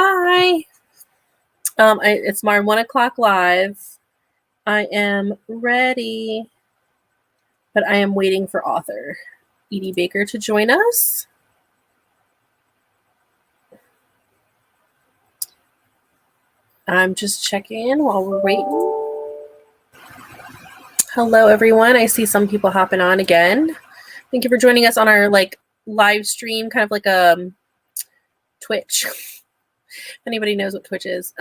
Hi. It's my 1:00 live. I am ready, but I am waiting for author Edie Baker to join us. I'm just checking in while we're waiting. Hello, everyone. I see some people hopping on again. Thank you for joining us on our live stream, kind of like a Twitch. If anybody knows what Twitch is.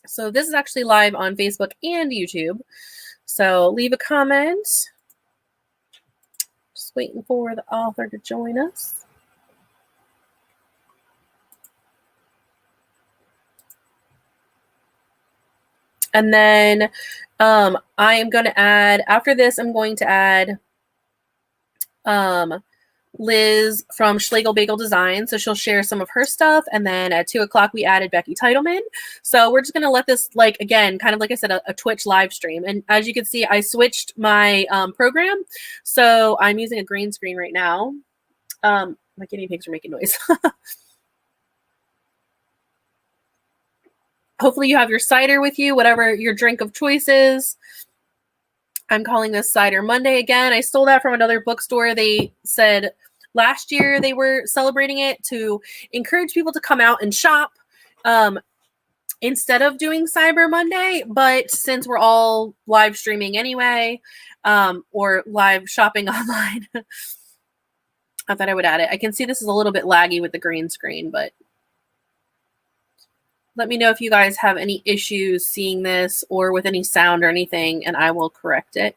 So this is actually live on Facebook and YouTube. So leave a comment. Just waiting for the author to join us. And then I am going to add, after this, I'm going to add Liz from SchlegelBagel Designs. So she'll share some of her stuff. And then at 2:00, we added Becky Titelman. So we're just going to let this, again, kind of like I said, a Twitch live stream. And as you can see, I switched my program. So I'm using a green screen right now. My guinea pigs are making noise. Hopefully you have your cider with you, whatever your drink of choice is. I'm calling this Cider Monday again. I stole that from another bookstore. They said last year they were celebrating it to encourage people to come out and shop instead of doing Cyber Monday. But since we're all live streaming anyway, or live shopping online, I thought I would add it. I can see this is a little bit laggy with the green screen, but let me know if you guys have any issues seeing this or with any sound or anything, and I will correct it.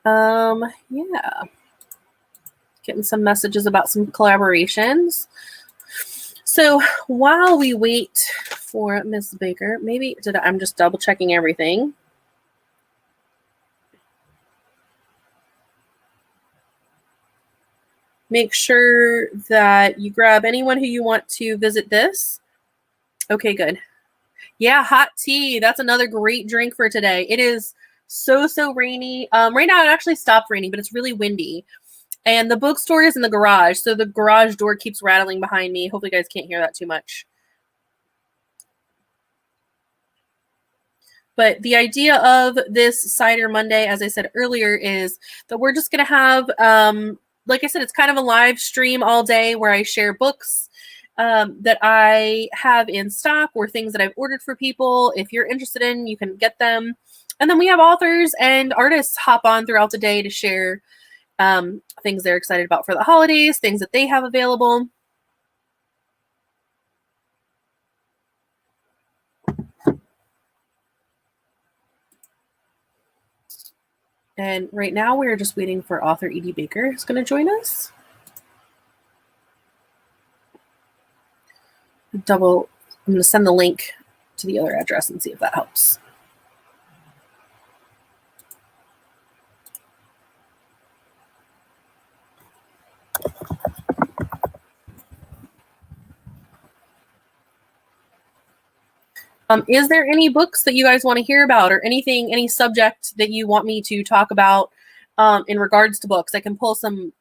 Yeah. Getting some messages about some collaborations. So while we wait for Miss Baker, I'm just double checking everything. Make sure that you grab anyone who you want to visit this. Okay, good. Yeah, hot tea. That's another great drink for today. It is so rainy. Right now it actually stopped raining, but it's really windy. And the bookstore is in the garage, so the garage door keeps rattling behind me. Hopefully you guys can't hear that too much. But the idea of this Cider Monday, as I said earlier, is that we're just going to have, like I said, it's kind of a live stream all day where I share books that I have in stock or things that I've ordered for people. If you're interested in, you can get them. And then we have authors and artists hop on throughout the day to share things they're excited about for the holidays, things that they have available. And right now we're just waiting for author Edie Baker who's going to join us. I'm going to send the link to the other address and see if that helps. Is there any books that you guys want to hear about or anything, any subject that you want me to talk about in regards to books? I can pull some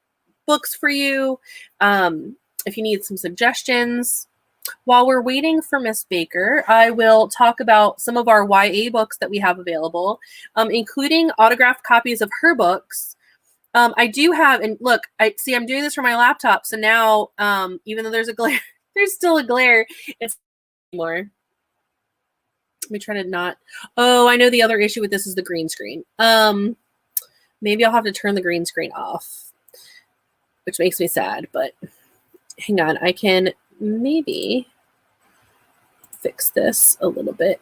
books for you if you need some suggestions. While we're waiting for Miss Baker, I will talk about some of our YA books that we have available, including autographed copies of her books. I do have, and look, I'm doing this from my laptop, so now even though there's a glare, there's still a glare. It's more. Let me try to not. Oh, I know the other issue with this is the green screen. Maybe I'll have to turn the green screen off, which makes me sad, but hang on. I can maybe fix this a little bit.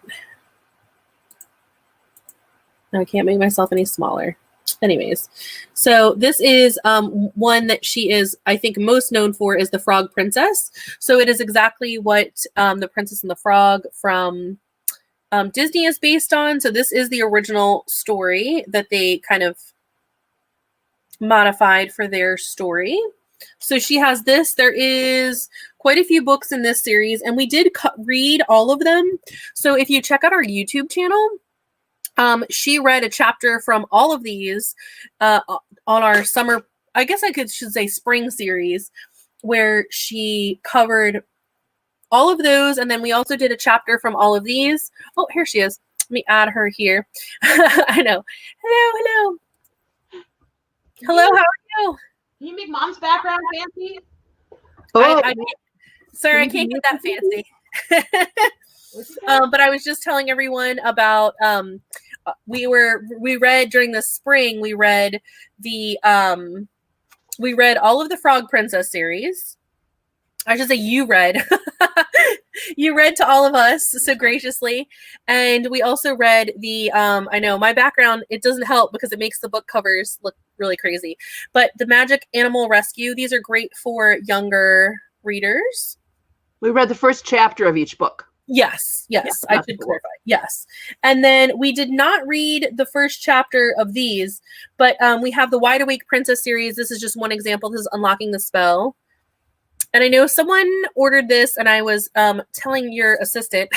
No, I can't make myself any smaller. Anyways, so this is one that she is, I think, most known for is the Frog Princess. So it is exactly what the Princess and the Frog from Disney is based on. So this is the original story that they kind of modified for their story. So she has this. There is quite a few books in this series, and we did read all of them. So if you check out our YouTube channel, she read a chapter from all of these on our summer, I guess should say spring series, where she covered all of those. And then we also did a chapter from all of these. Oh, here she is. Let me add her here. I know. Hello. Hello, how are you? Can you make mom's background fancy? Oh, sorry, I can't get that fancy. But I was just telling everyone about we read during the spring, we read all of the Frog Princess series. I should say you read. You read to all of us so graciously. And we also read the I know my background, it doesn't help because it makes the book covers look really crazy. But the Magic Animal Rescue, these are great for younger readers. We read the first chapter of each book. Yes, I should clarify. Yes. And then we did not read the first chapter of these, but we have the Wide Awake Princess series. This is just one example. This is Unlocking the Spell. And I know someone ordered this, and I was telling your assistant,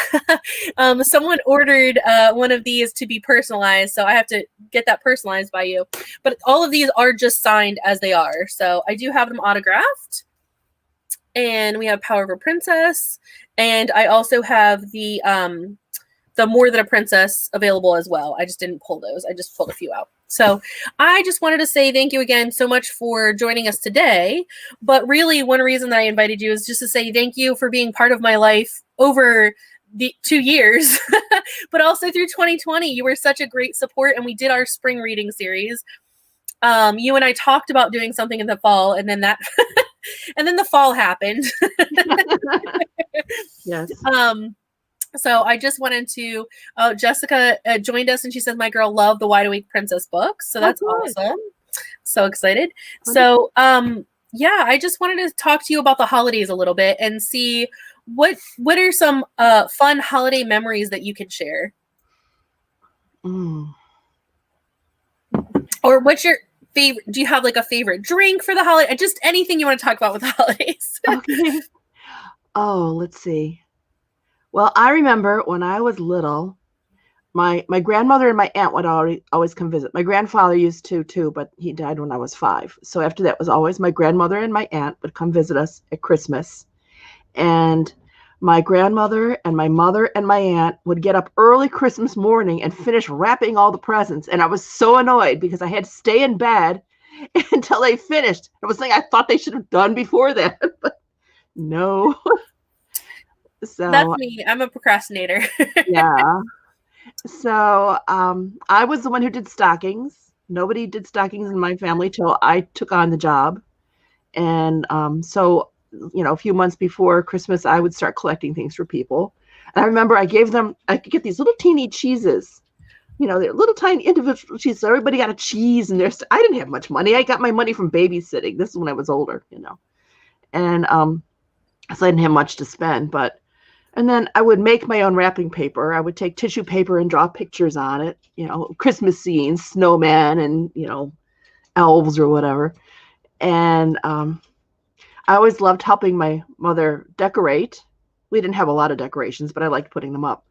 someone ordered one of these to be personalized, so I have to get that personalized by you. But all of these are just signed as they are. So I do have them autographed. And we have Power of a Princess. And I also have the More Than a Princess available as well. I just didn't pull those. I just pulled a few out. So I just wanted to say thank you again so much for joining us today. But really, one reason that I invited you is just to say thank you for being part of my life over the 2 years, but also through 2020. You were such a great support, and we did our spring reading series. You and I talked about doing something in the fall, and then that and then the fall happened. Yes. So I just wanted to, Jessica joined us, and she said, my girl loved the Wide Awake Princess books. So that's awesome. So excited. So, yeah, I just wanted to talk to you about the holidays a little bit and see what are some fun holiday memories that you can share? Or what's your favorite? Do you have like a favorite drink for the holiday? Just anything you want to talk about with the holidays. Okay. Oh, let's see. Well, I remember when I was little, my grandmother and my aunt would always come visit. My grandfather used to too, but he died when I was 5. So after that was always my grandmother and my aunt would come visit us at Christmas. And my grandmother and my mother and my aunt would get up early Christmas morning and finish wrapping all the presents. And I was so annoyed because I had to stay in bed until they finished. It was something I thought they should have done before that, but no. So that's me. I'm a procrastinator. Yeah. So I was the one who did stockings. Nobody did stockings in my family till I took on the job. And so, a few months before Christmas, I would start collecting things for people. And I remember I could get these little teeny cheeses. They're little tiny individual cheeses. So everybody got a cheese, and I didn't have much money. I got my money from babysitting. This is when I was older, And so I didn't have much to spend, and then I would make my own wrapping paper. I would take tissue paper and draw pictures on it, Christmas scenes, snowmen and, elves or whatever. And I always loved helping my mother decorate. We didn't have a lot of decorations, but I liked putting them up.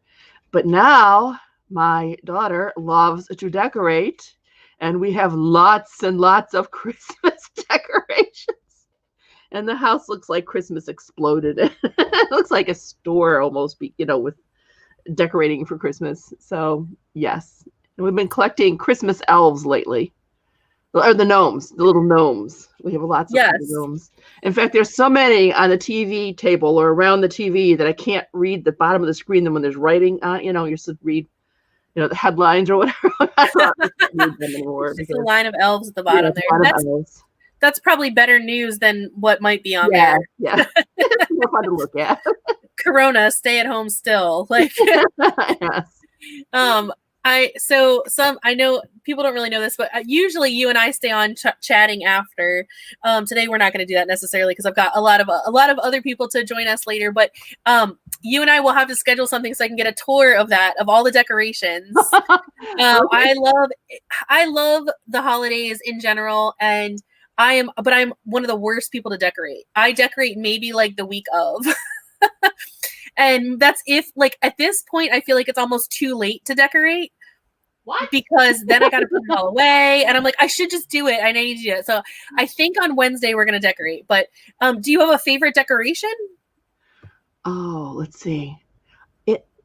But now my daughter loves to decorate, and we have lots and lots of Christmas decorations. And the house looks like Christmas exploded. It looks like a store almost, with decorating for Christmas. So, yes. And we've been collecting Christmas elves lately. Or the gnomes, the little gnomes. We have lots of gnomes. In fact, there's so many on the TV table or around the TV that I can't read the bottom of the screen. Then when there's writing on, you're supposed to read, the headlines or whatever. I can't read them anymore. Just a line of elves at the bottom there. That's probably better news than what might be on there. Yeah. It's more fun to look at. Corona, stay at home still. Yes. I know people don't really know this, but usually you and I stay on chatting after. Today we're not going to do that necessarily because I've got a lot of other people to join us later. But you and I will have to schedule something so I can get a tour of all the decorations. I love the holidays in general, and I'm one of the worst people to decorate. I decorate maybe like the week of. And that's if like at this point I feel like it's almost too late to decorate. What? Because then I got to put it all away, and I'm like, I should just do it. I need to do it. So I think on Wednesday we're gonna decorate. But do you have a favorite decoration? Oh, let's see.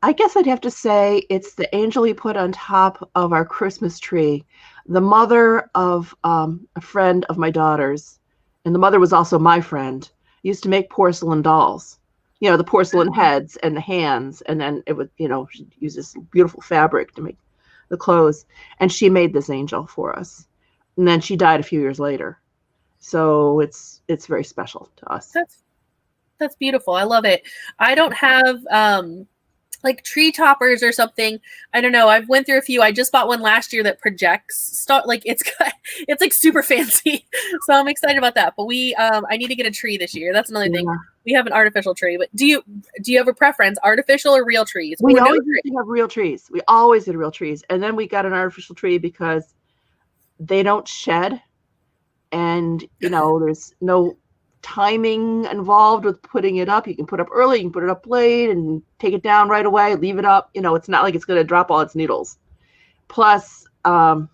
I guess I'd have to say it's the angel we put on top of our Christmas tree. The mother of a friend of my daughter's, and the mother was also my friend, used to make porcelain dolls. You know, the porcelain heads and the hands, and then it would, she'd use this beautiful fabric to make the clothes, and she made this angel for us, and then she died a few years later, so it's very special to us. That's beautiful. I love it. I don't have like tree toppers or something. I don't know. I've went through a few. I just bought one last year that projects stuff. Like it's like super fancy, so I'm excited about that. But I need to get a tree this year. That's another thing. We have an artificial tree, but do you have a preference, artificial or real trees? We always used to have real trees. We always had real trees, and then we got an artificial tree because they don't shed, and there's no timing involved with putting it up. You can put it up early, you can put it up late, and take it down right away. Leave it up. It's not like it's going to drop all its needles. Plus, I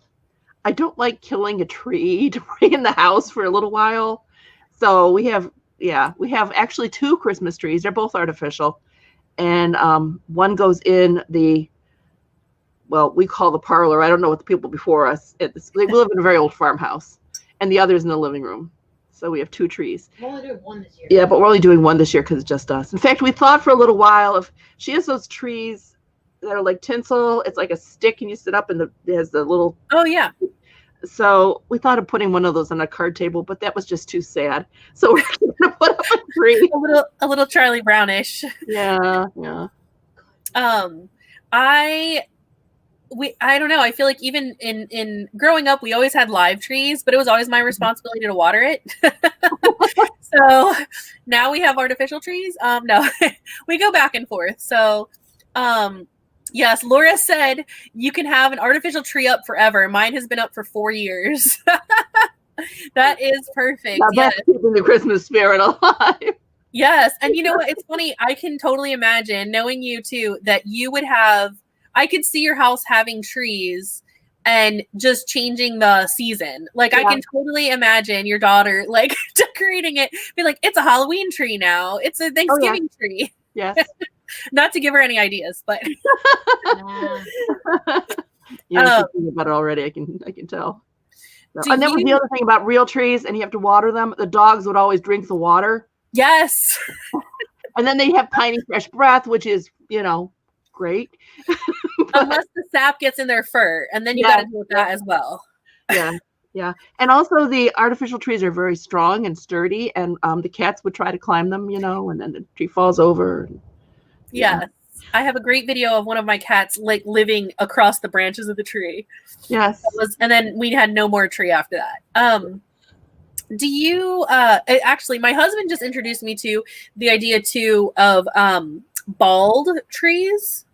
don't like killing a tree to bring in the house for a little while, so we have actually 2 Christmas trees. They're both artificial. And one goes in we call the parlor. I don't know what the people before us, we live in a very old farmhouse. And the other's in the living room. So we have 2 trees. We're only doing one this year. Yeah, but we're only doing one this year because it's just us. In fact, we thought for a little while, if she has those trees that are like tinsel, it's like a stick and you sit up and it has the little... Oh, yeah. So we thought of putting one of those on a card table, but that was just too sad. So we're going to put up a tree. A little Charlie Brownish. Yeah. I don't know. I feel like even in growing up, we always had live trees, but it was always my responsibility to water it. So now we have artificial trees. No, we go back and forth. So, yes, Laura said you can have an artificial tree up forever. Mine has been up for 4 years. That is perfect. Now that's keeping the Christmas spirit alive. Yes. And you know what? It's funny. I can totally imagine, knowing you too, that you would I could see your house having trees and just changing the season. Like I can totally imagine your daughter like decorating it, be like, it's a Halloween tree now. It's a Thanksgiving tree. Yes. Not to give her any ideas, but yeah, I'm thinking about it already. I can tell. So, and then was the other thing about real trees, and you have to water them. The dogs would always drink the water. Yes. And then they have tiny fresh breath, which is, great. Unless the sap gets in their fur, and then you got to deal with that as well. Yeah. And also the artificial trees are very strong and sturdy, and the cats would try to climb them, and then the tree falls over. Yeah. I have a great video of one of my cats like living across the branches of the tree. Yes. And then we had no more tree after that. Do you actually, my husband just introduced me to the idea too of bald trees.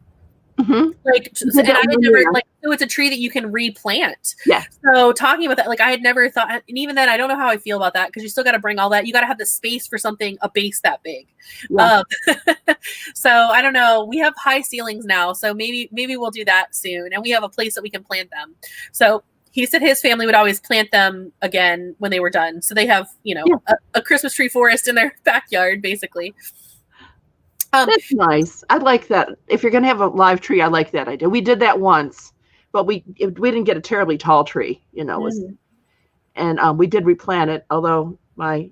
Mm-hmm. And I had never so it's a tree that you can replant. Yeah. So talking about that, I had never thought, and even then I don't know how I feel about that, because you still got to bring all that. You got to have the space for a base that big. Yeah. So I don't know. We have high ceilings now, so maybe we'll do that soon, and we have a place that we can plant them. So he said his family would always plant them again when they were done. So they have a Christmas tree forest in their backyard, basically. That's nice. I like that. If you're going to have a live tree, I like that idea. We did that once, but we didn't get a terribly tall tree, and we did replant it. Although my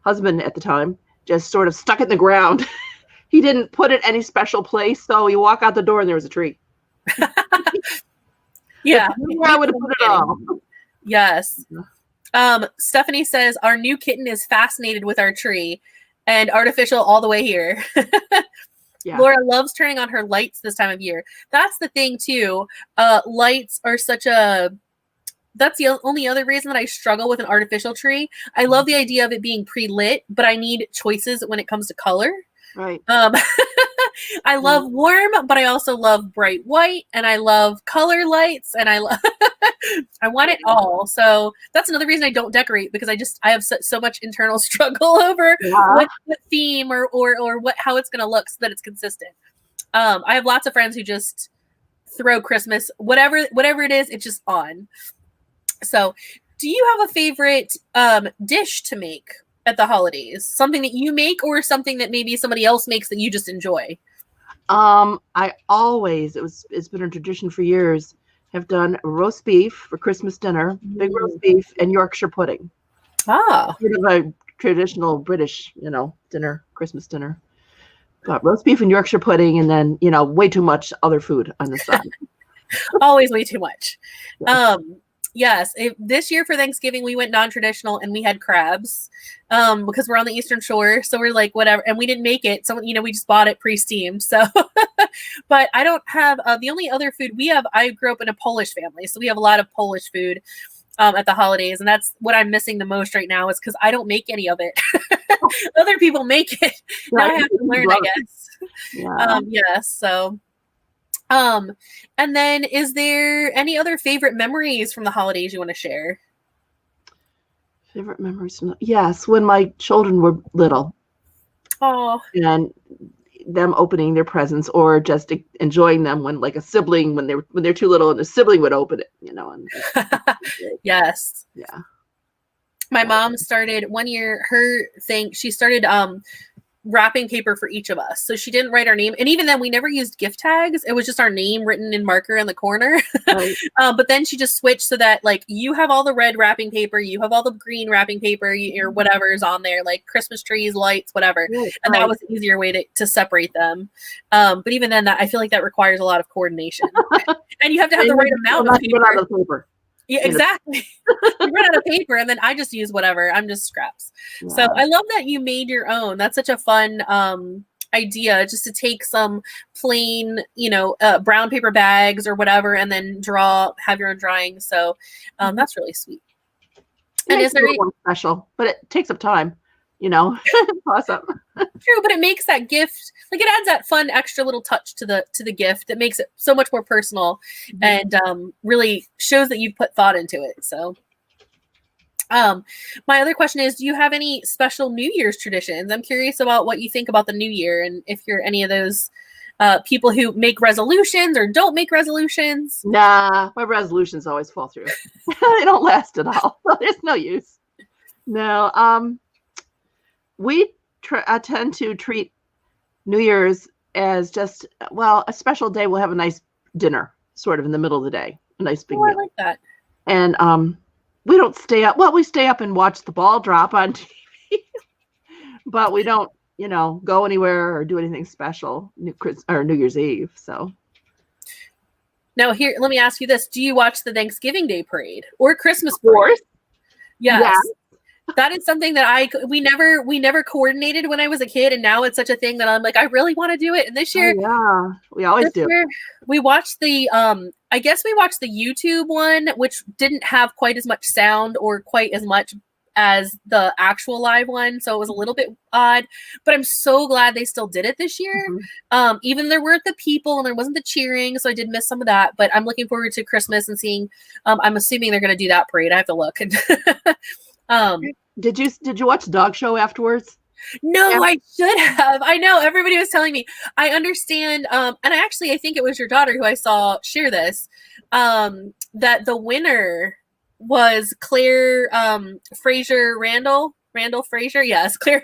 husband at the time just sort of stuck it in the ground. He didn't put it any special place. So you walk out the door and there was a tree. Yeah. I would have put it all. Yes. Stephanie says our new kitten is fascinated with our tree. And artificial all the way here. Yeah. Laura loves turning on her lights this time of year. That's the thing too. Lights are that's the only other reason that I struggle with an artificial tree. I love the idea of it being pre-lit, but I need choices when it comes to color. Right. I love warm, but I also love bright white, and I love color lights, and I love I want it all. So that's another reason I don't decorate, because I have so much internal struggle over what theme or what how it's going to look so that it's consistent. I have lots of friends who just throw Christmas, whatever it is, it's just on. So do you have a favorite dish to make at the holidays? Something that you make, or something that maybe somebody else makes that you just enjoy? I always, it's been a tradition for years, have done roast beef for Christmas dinner, big roast beef, and Yorkshire pudding. Ah. Sort of a traditional British, dinner, Christmas dinner. But roast beef and Yorkshire pudding, and then, way too much other food on the side. Always way too much. Yes. This year for Thanksgiving, we went non-traditional and we had crabs because we're on the Eastern Shore. So we're like, whatever. And we didn't make it. So, we just bought it pre-steamed. So, but I don't have the only other food we have. I grew up in a Polish family. So we have a lot of Polish food at the holidays. And that's what I'm missing the most right now, is because I don't make any of it. Other people make it. Now I have to learn, I guess. Yeah. Yes. So. And then is there any other favorite memories from the holidays you want to share? Favorite memories? Yes, when my children were little. Oh. And them opening their presents, or just enjoying them when, like, a sibling, when they're too little and a sibling would open it, and Yes. Yeah. My mom started one year, she started wrapping paper for each of us. So she didn't write our name. And even then, we never used gift tags. It was just our name written in marker in the corner. Right. But then she just switched so that, like, you have all the red wrapping paper, you have all the green wrapping paper, or whatever is on there, like Christmas trees, lights, whatever. Right. And that was an easier way to separate them. But even then, I feel like that requires a lot of coordination. And you have to have the right amount of paper. Yeah, exactly. You run out of paper, and then I just use whatever. I'm just scraps. Yeah. So I love that you made your own. That's such a fun idea, just to take some plain, brown paper bags or whatever, and then have your own drawing. So that's really sweet. And is there anything special? But it takes up time. Awesome. True, but it makes that gift, like, it adds that fun extra little touch to the gift that makes it so much more personal, and really shows that you've put thought into it. So my other question is, do you have any special New Year's traditions? I'm curious about what you think about the New Year, and if you're any of those people who make resolutions or don't make resolutions. Nah, my resolutions always fall through. They don't last at all. There's no use. No. We tend to treat New Year's as just, a special day. We'll have a nice dinner, sort of in the middle of the day, a nice big meal. I like that. And we don't stay up. Well, we stay up and watch the ball drop on TV, but we don't, go anywhere or do anything special New Year's Eve. So now, here, let me ask you this: do you watch the Thanksgiving Day parade or Christmas parade? Of course. Yes. Yeah. That is something that we never coordinated when I was a kid, and now it's such a thing that I'm like, I really want to do it. And this year, we always do. We watched the I guess we watched the YouTube one, which didn't have quite as much sound or quite as much as the actual live one, so it was a little bit odd. But I'm so glad they still did it this year. Even there weren't the people and there wasn't the cheering, so I did miss some of that. But I'm looking forward to Christmas and seeing. I'm assuming they're going to do that parade. I have to look. Did you watch the dog show afterwards? No, I should have. I know everybody was telling me. I understand. And I think it was your daughter who I saw share this, that the winner was Claire Randall Fraser. Yes, Claire.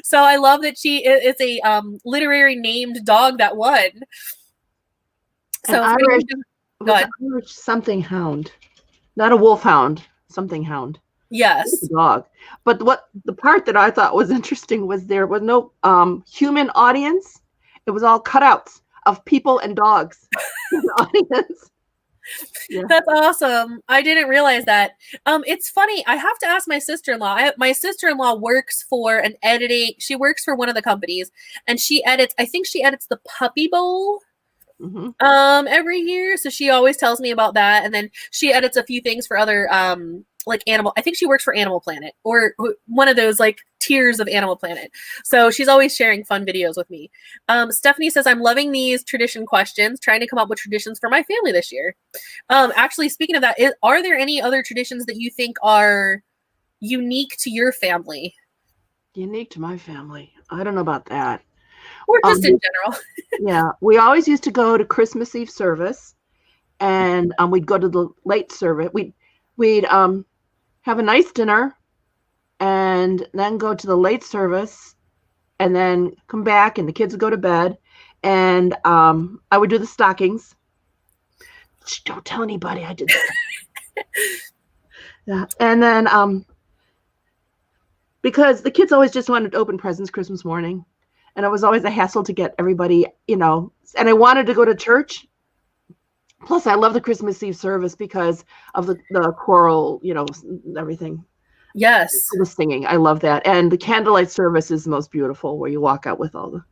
So I love that it's a literary named dog that won. So Irish something hound, not a wolfhound, something hound. Yes. Dog. But the part that I thought was interesting was there was no human audience. It was all cutouts of people and dogs in the audience. Yeah. That's awesome. I didn't realize that. It's funny. I have to ask my sister-in-law. My sister-in-law works for she works for one of the companies, and I think she edits the Puppy Bowl. Every year. So she always tells me about that. And then she edits a few things for other like animal. I think she works for Animal Planet or one of those like tiers of Animal Planet. So she's always sharing fun videos with me. Stephanie says, I'm loving these tradition questions, trying to come up with traditions for my family this year. Actually, speaking of that, are there any other traditions that you think are unique to your family? Unique to my family. I don't know about that. Or just in general. Yeah. We always used to go to Christmas Eve service, and we'd go to the late service. We'd have a nice dinner and then go to the late service and then come back, and the kids would go to bed, and I would do the stockings. Shh, don't tell anybody I did that. Yeah. And then because the kids always just wanted to open presents Christmas morning, and it was always a hassle to get everybody, and I wanted to go to church. Plus, I love the Christmas Eve service because of the choral, everything. Yes. The singing. I love that. And the candlelight service is the most beautiful, where you walk out with all the,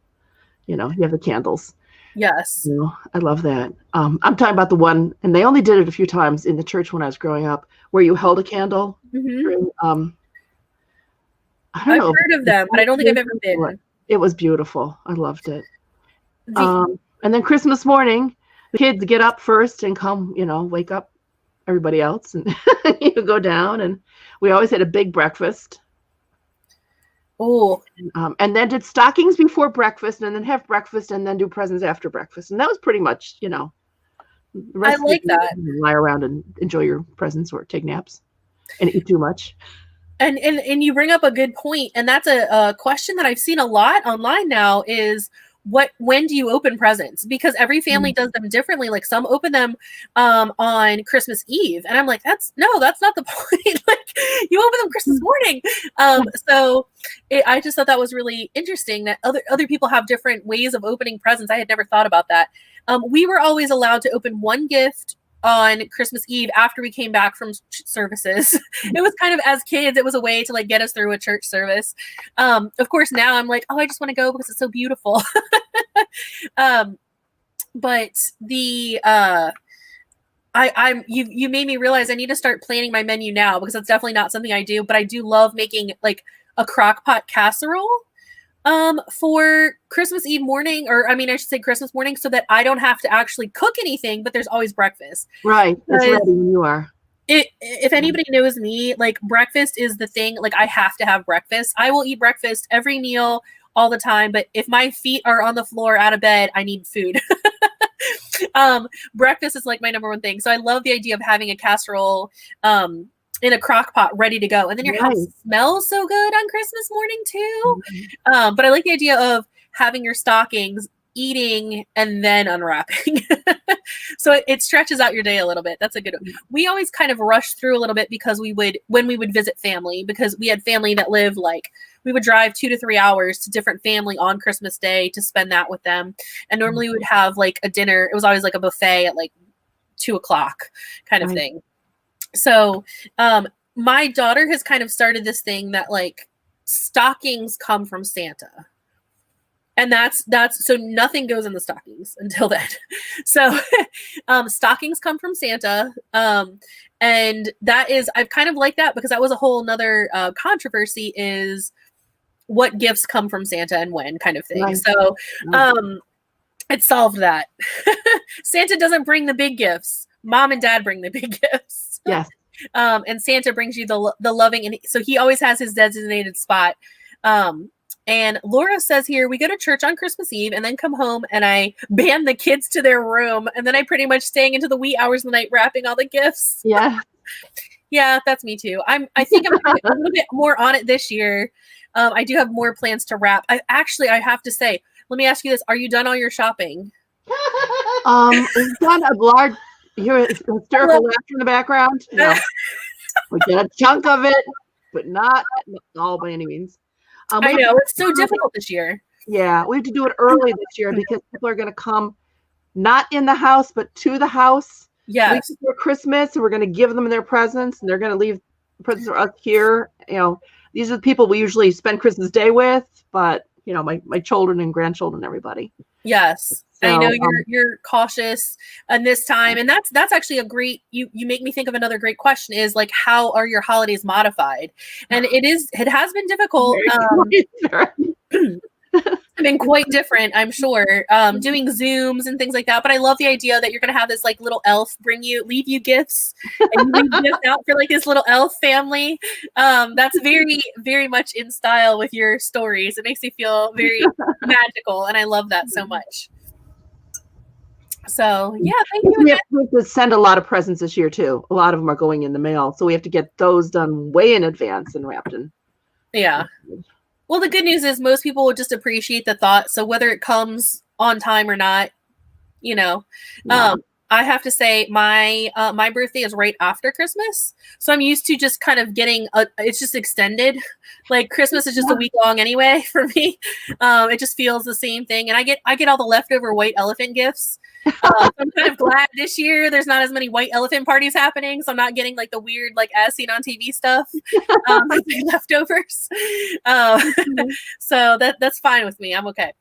you have the candles. Yes. I love that. I'm talking about the one, and they only did it a few times in the church when I was growing up, where you held a candle. During, I don't know. I've heard of them, but I don't think I've ever been. It was beautiful. I loved it. And then Christmas morning, the kids get up first and come, wake up everybody else, and you go down, and we always had a big breakfast. Oh. And then did stockings before breakfast, and then have breakfast, and then do presents after breakfast. And that was pretty much, the rest I like that. Lie around and enjoy your presents or take naps and eat too much. And you bring up a good point, and that's a question that I've seen a lot online now is when do you open presents? Because every family does them differently. Like some open them on Christmas Eve, and I'm like, that's not the point. Like you open them Christmas morning. I just thought that was really interesting that other people have different ways of opening presents. I had never thought about that. We were always allowed to open one gift on Christmas Eve after we came back from services. It was kind of, as kids, it was a way to like get us through a church service. Of course now I'm like, I just want to go because it's so beautiful. But the you made me realize I need to start planning my menu now, because that's definitely not something I do, but I do love making like a crock pot casserole for Christmas Eve morning, or I should say Christmas morning, so that I don't have to actually cook anything, but there's always breakfast. Right. It's ready when you are. If anybody knows me, like breakfast is the thing. Like I have to have breakfast. I will eat breakfast every meal all the time, but if my feet are on the floor out of bed, I need food. Breakfast is like my number one thing. So I love the idea of having a casserole in a crock pot ready to go. And then your house smells so good on Christmas morning too. But I like the idea of having your stockings, eating, and then unwrapping. So it stretches out your day a little bit. That's a good one. We always kind of rush through a little bit because when we would visit family, because we had family that lived like, we would drive 2 to 3 hours to different family on Christmas Day to spend that with them. And normally we would have like a dinner. It was always like a buffet at like 2:00 kind of thing. So my daughter has kind of started this thing that like stockings come from Santa. And that's so nothing goes in the stockings until then. So stockings come from Santa. And that is, I've kind of liked that, because that was a whole nother controversy, is what gifts come from Santa and when, kind of thing. Right. So it solved that. Santa doesn't bring the big gifts. Mom and dad bring the big gifts. Yes. And Santa brings you the loving, and so he always has his designated spot. And Laura says here, we go to church on Christmas Eve and then come home and I band the kids to their room, and then I pretty much staying into the wee hours of the night wrapping all the gifts. Yeah. Yeah, that's me too. I think I'm a little bit more on it this year. I do have more plans to wrap. I have to say, let me ask you this. Are you done all your shopping? We've done a large, you hear hysterical laughter in the background? No. We get a chunk of it, but not all by any means. I know, it's so difficult this year. Yeah, we have to do it early this year because people are going to come not in the house, but to the house. Yeah. Weeks before Christmas, and we're going to give them their presents, and they're going to leave presents for us here. These are the people we usually spend Christmas Day with, but my children and grandchildren, everybody. Yes. I know you're cautious in this time, and that's actually a great. You make me think of another great question: is like, how are your holidays modified? And it has been difficult. I mean, quite different, I'm sure. Doing Zooms and things like that. But I love the idea that you're gonna have this like little elf leave you gifts, and you leave gifts out for like this little elf family. That's very, very much in style with your stories. It makes me feel very magical, and I love that so much. So yeah, thank you. We have to send a lot of presents this year too. A lot of them are going in the mail, so we have to get those done way in advance and wrapped in. Yeah. Well, the good news is most people will just appreciate the thought. So whether it comes on time or not, you know, I have to say my birthday is right after Christmas. So I'm used to just kind of getting it's just extended. Like Christmas is just a week long anyway for me. It just feels the same thing. And I get all the leftover white elephant gifts. I'm kind of glad this year there's not as many white elephant parties happening. So I'm not getting like the weird, like as seen on TV stuff, leftovers. So that's fine with me. I'm okay.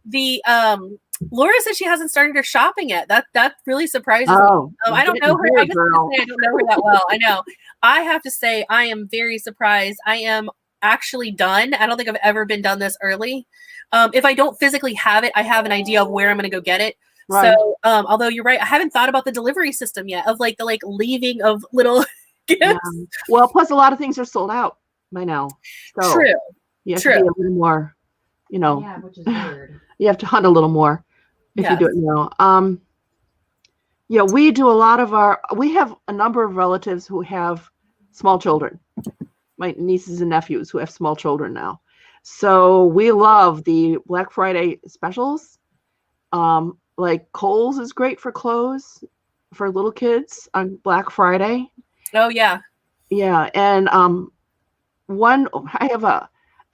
The, Laura says she hasn't started her shopping yet. That really surprises me. I don't know her. I don't know her that well. I know. I have to say I am very surprised. I am actually done. I don't think I've ever been done this early. If I don't physically have it, I have an idea of where I'm going to go get it. Right. So, although you're right, I haven't thought about the delivery system yet of like the leaving of little gifts. Yeah. Well, plus a lot of things are sold out by now. So true. You have to be a little more, Yeah, which is weird. You have to hunt a little more if you do it now. Yeah, we do a lot of we have a number of relatives who have small children. My nieces and nephews who have small children now. So we love the Black Friday specials. Like Kohl's is great for clothes for little kids on Black Friday. Oh yeah. Yeah. And I have a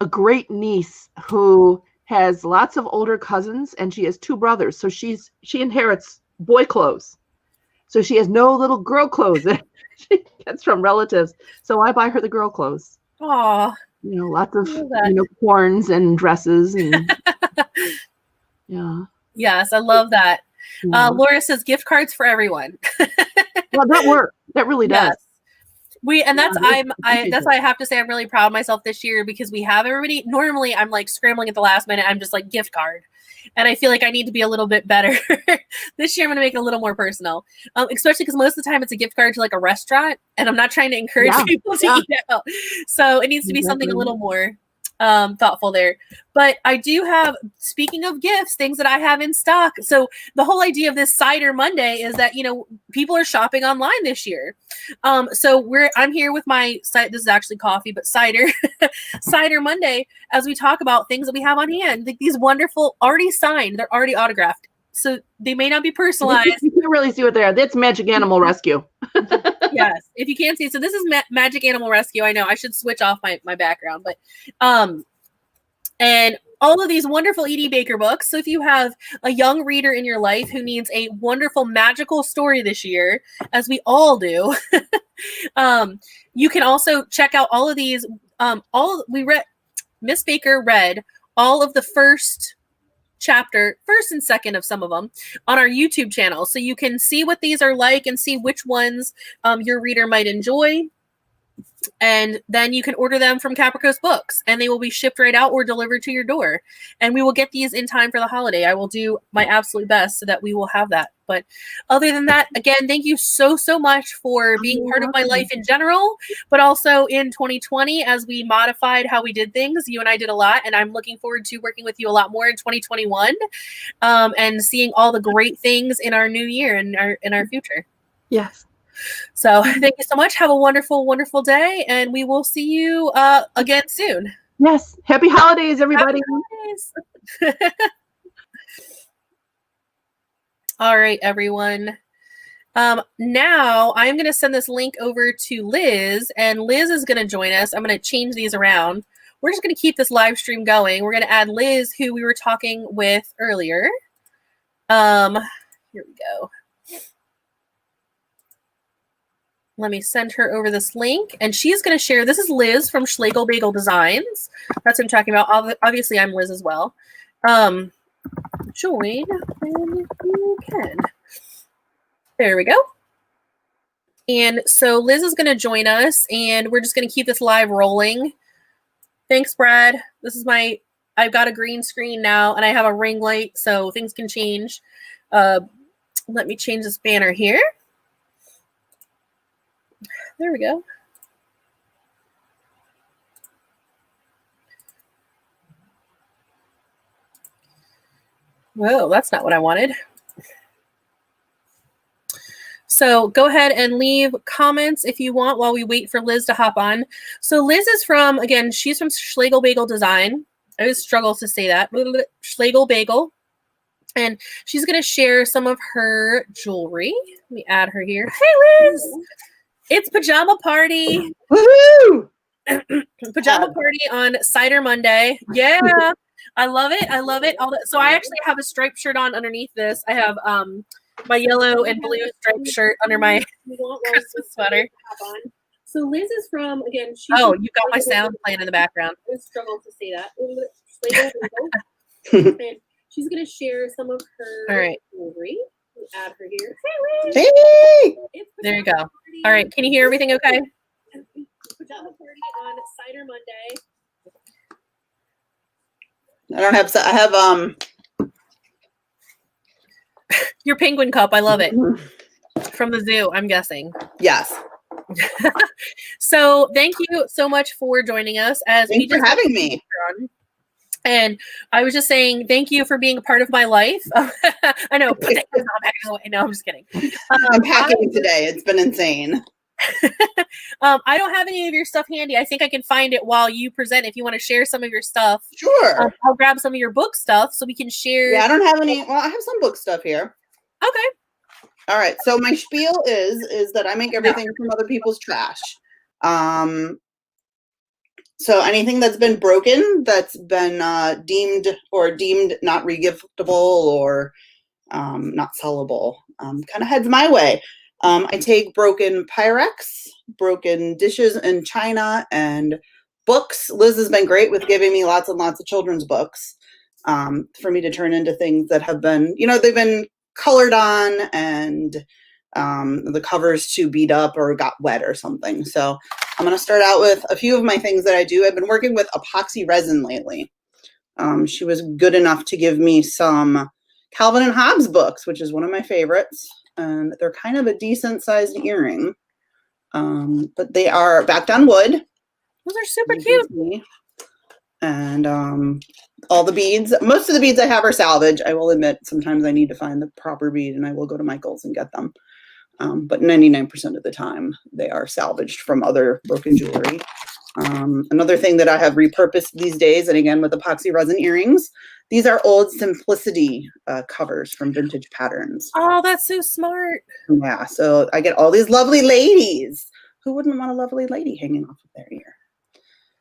great niece who has lots of older cousins and she has two brothers. So she inherits boy clothes. So she has no little girl clothes that she gets from relatives. So I buy her the girl clothes. Aw. Lots of unicorns and dresses and yeah. Yes, I love that. Yeah. Laura says gift cards for everyone. Well, that works. That really does. Yes. That's why I have to say I'm really proud of myself this year because we have everybody. Normally I'm like scrambling at the last minute. I'm just like gift card. And I feel like I need to be a little bit better. This year I'm going to make it a little more personal. Especially because most of the time it's a gift card to like a restaurant and I'm not trying to encourage people to eat out. So it needs to be something a little more thoughtful there. But I do have, speaking of gifts, things that I have in stock. So the whole idea of this Cider Monday is that, people are shopping online this year. So I'm here with my site. This is actually coffee, but cider, Cider Monday, as we talk about things that we have on hand, like these wonderful, already signed, they're already autographed. So they may not be personalized. You can't really see what they are. That's Magic Animal Rescue. Yes, if you can't see. So this is Magic Animal Rescue. I know I should switch off my background, but and all of these wonderful Edie Baker books. So if you have a young reader in your life who needs a wonderful magical story this year, as we all do, you can also check out all of these. Miss Baker read all of the first and second of some of them on our YouTube channel. So you can see what these are like and see which ones your reader might enjoy. And then you can order them from Capricorn Books and they will be shipped right out or delivered to your door. And we will get these in time for the holiday. I will do my absolute best so that we will have that. But other than that, again, thank you so, so much for being part of my life in general, but also in 2020 as we modified how we did things. You and I did a lot, and I'm looking forward to working with you a lot more in 2021 and seeing all the great things in our new year and in our future. Yes. So thank you so much. Have a wonderful, wonderful day, and we will see you again soon. Yes. Happy holidays, everybody. Happy holidays. All right, everyone. Now I'm going to send this link over to Liz, and Liz is going to join us. I'm going to change these around. We're just going to keep this live stream going. We're going to add Liz, who we were talking with earlier. Here we go. Let me send her over this link, and she's going to share. This is Liz from SchlegelBagel Designs. That's what I'm talking about. Obviously, I'm Liz as well. join when you can. There we go. And so Liz is going to join us, and we're just going to keep this live rolling. Thanks, Brad. This is I've got a green screen now, and I have a ring light, so things can change. Let me change this banner here. There we go. Whoa, that's not what I wanted. So go ahead and leave comments if you want while we wait for Liz to hop on. So Liz is from, again, she's from SchlegelBagel Design. I always struggle to say that. SchlegelBagel. And she's going to share some of her jewelry. Let me add her here. Hey, Liz. It's Pajama Party. Woohoo! Pajama Party on Cider Monday. Yeah. I love it. I love it. So I actually have a striped shirt on underneath this. I have my yellow and blue striped shirt under my Christmas sweater. So Liz is from, again, oh, you got my sound playing in the background. I struggle to say that. And she's going to share some of her jewelry. Add her here. Hey, Liz. Hey! There you go. All right. Can you hear everything okay? Pajama Party on Cider Monday. I have your penguin cup. I love it. From the zoo, I'm guessing. Yes. So thank you so much for joining us. Thanks for having me. And I was just saying thank you for being a part of my life. I know. Put that back away. No, I'm just kidding. I'm packing today. It's been insane. I don't have any of your stuff handy. I think I can find it while you present. If you want to share some of your stuff, sure. I'll grab some of your book stuff so we can share. Yeah, I don't have any. Well, I have some book stuff here. Okay. All right. So my spiel is that I make everything from other people's trash. So anything that's been broken, that's been deemed not regiftable or not sellable, kind of heads my way. I take broken Pyrex, broken dishes and china, and books. Liz has been great with giving me lots and lots of children's books for me to turn into things that have been, they've been colored on and the covers too beat up or got wet or something. So I'm going to start out with a few of my things that I do. I've been working with epoxy resin lately. She was good enough to give me some Calvin and Hobbes books, which is one of my favorites. And they're kind of a decent sized earring, but they are backed on wood. Those are super cute. And all the beads, most of the beads I have are salvage. I will admit sometimes I need to find the proper bead and I will go to Michael's and get them. But 99% of the time they are salvaged from other broken jewelry. Another thing that I have repurposed these days, and again with epoxy resin earrings, these are old Simplicity covers from Vintage Patterns. Oh, that's so smart. Yeah, so I get all these lovely ladies. Who wouldn't want a lovely lady hanging off of their ear?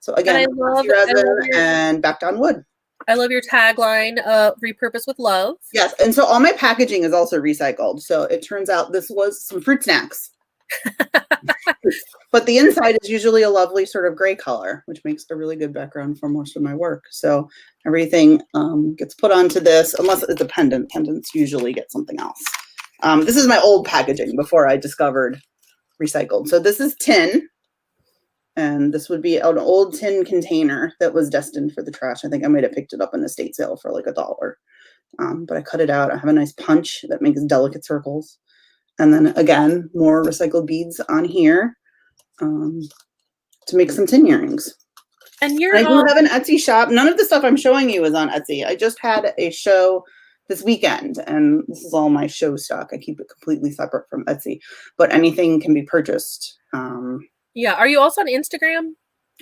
So again, epoxy resin and backed on wood. I love your tagline, repurpose with love. Yes, and so all my packaging is also recycled. So it turns out this was some fruit snacks. But the inside is usually a lovely sort of gray color, which makes a really good background for most of my work. So everything gets put onto this, unless it's a pendant. Pendants usually get something else. This is my old packaging before I discovered recycled. So this is tin. And this would be an old tin container that was destined for the trash. I think I might have picked it up in the estate sale for like $1. But I cut it out. I have a nice punch that makes delicate circles. And then again, more recycled beads on here to make some tin earrings. And I do have an Etsy shop. None of the stuff I'm showing you is on Etsy. I just had a show this weekend, and this is all my show stock. I keep it completely separate from Etsy, but anything can be purchased. Yeah. Are you also on Instagram?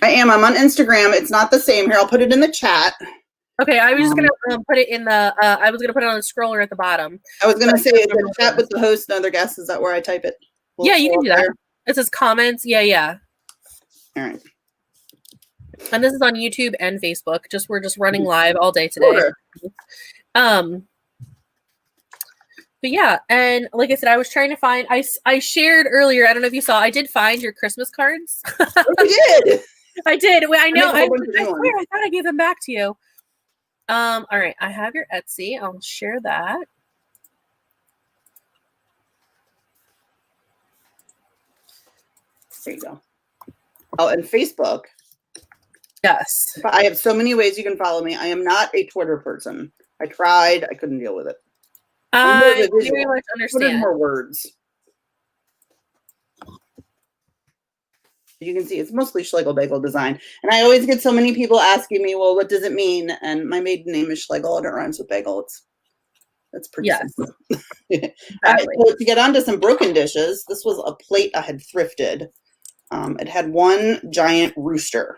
I am. I'm on Instagram. It's not the same. Here, I'll put it in the chat. Okay, I was just gonna put it in the. I was gonna put it on the scroller at the bottom. I was gonna say the chat with the host and other guests. Is that where I type it? Yeah, you can do that. It says comments. Yeah. All right. And this is on YouTube and Facebook. We're just running live all day today. Sure. But yeah, and like I said, I was trying to find. I shared earlier. I don't know if you saw. I did find your Christmas cards. Oh, you did. I did. I know. I swear, I thought I gave them back to you. All right, I have your Etsy. I'll share that. There you go. Oh, and Facebook. Yes. I have so many ways you can follow me. I am not a Twitter person. I tried. I couldn't deal with it. I very much What understand. more words? You can see it's mostly SchlegelBagel Design. And I always get so many people asking me, well, what does it mean? And my maiden name is Schlegel and it rhymes with bagel. That's pretty simple. Exactly. All right, so to get onto some broken dishes, this was a plate I had thrifted. It had one giant rooster.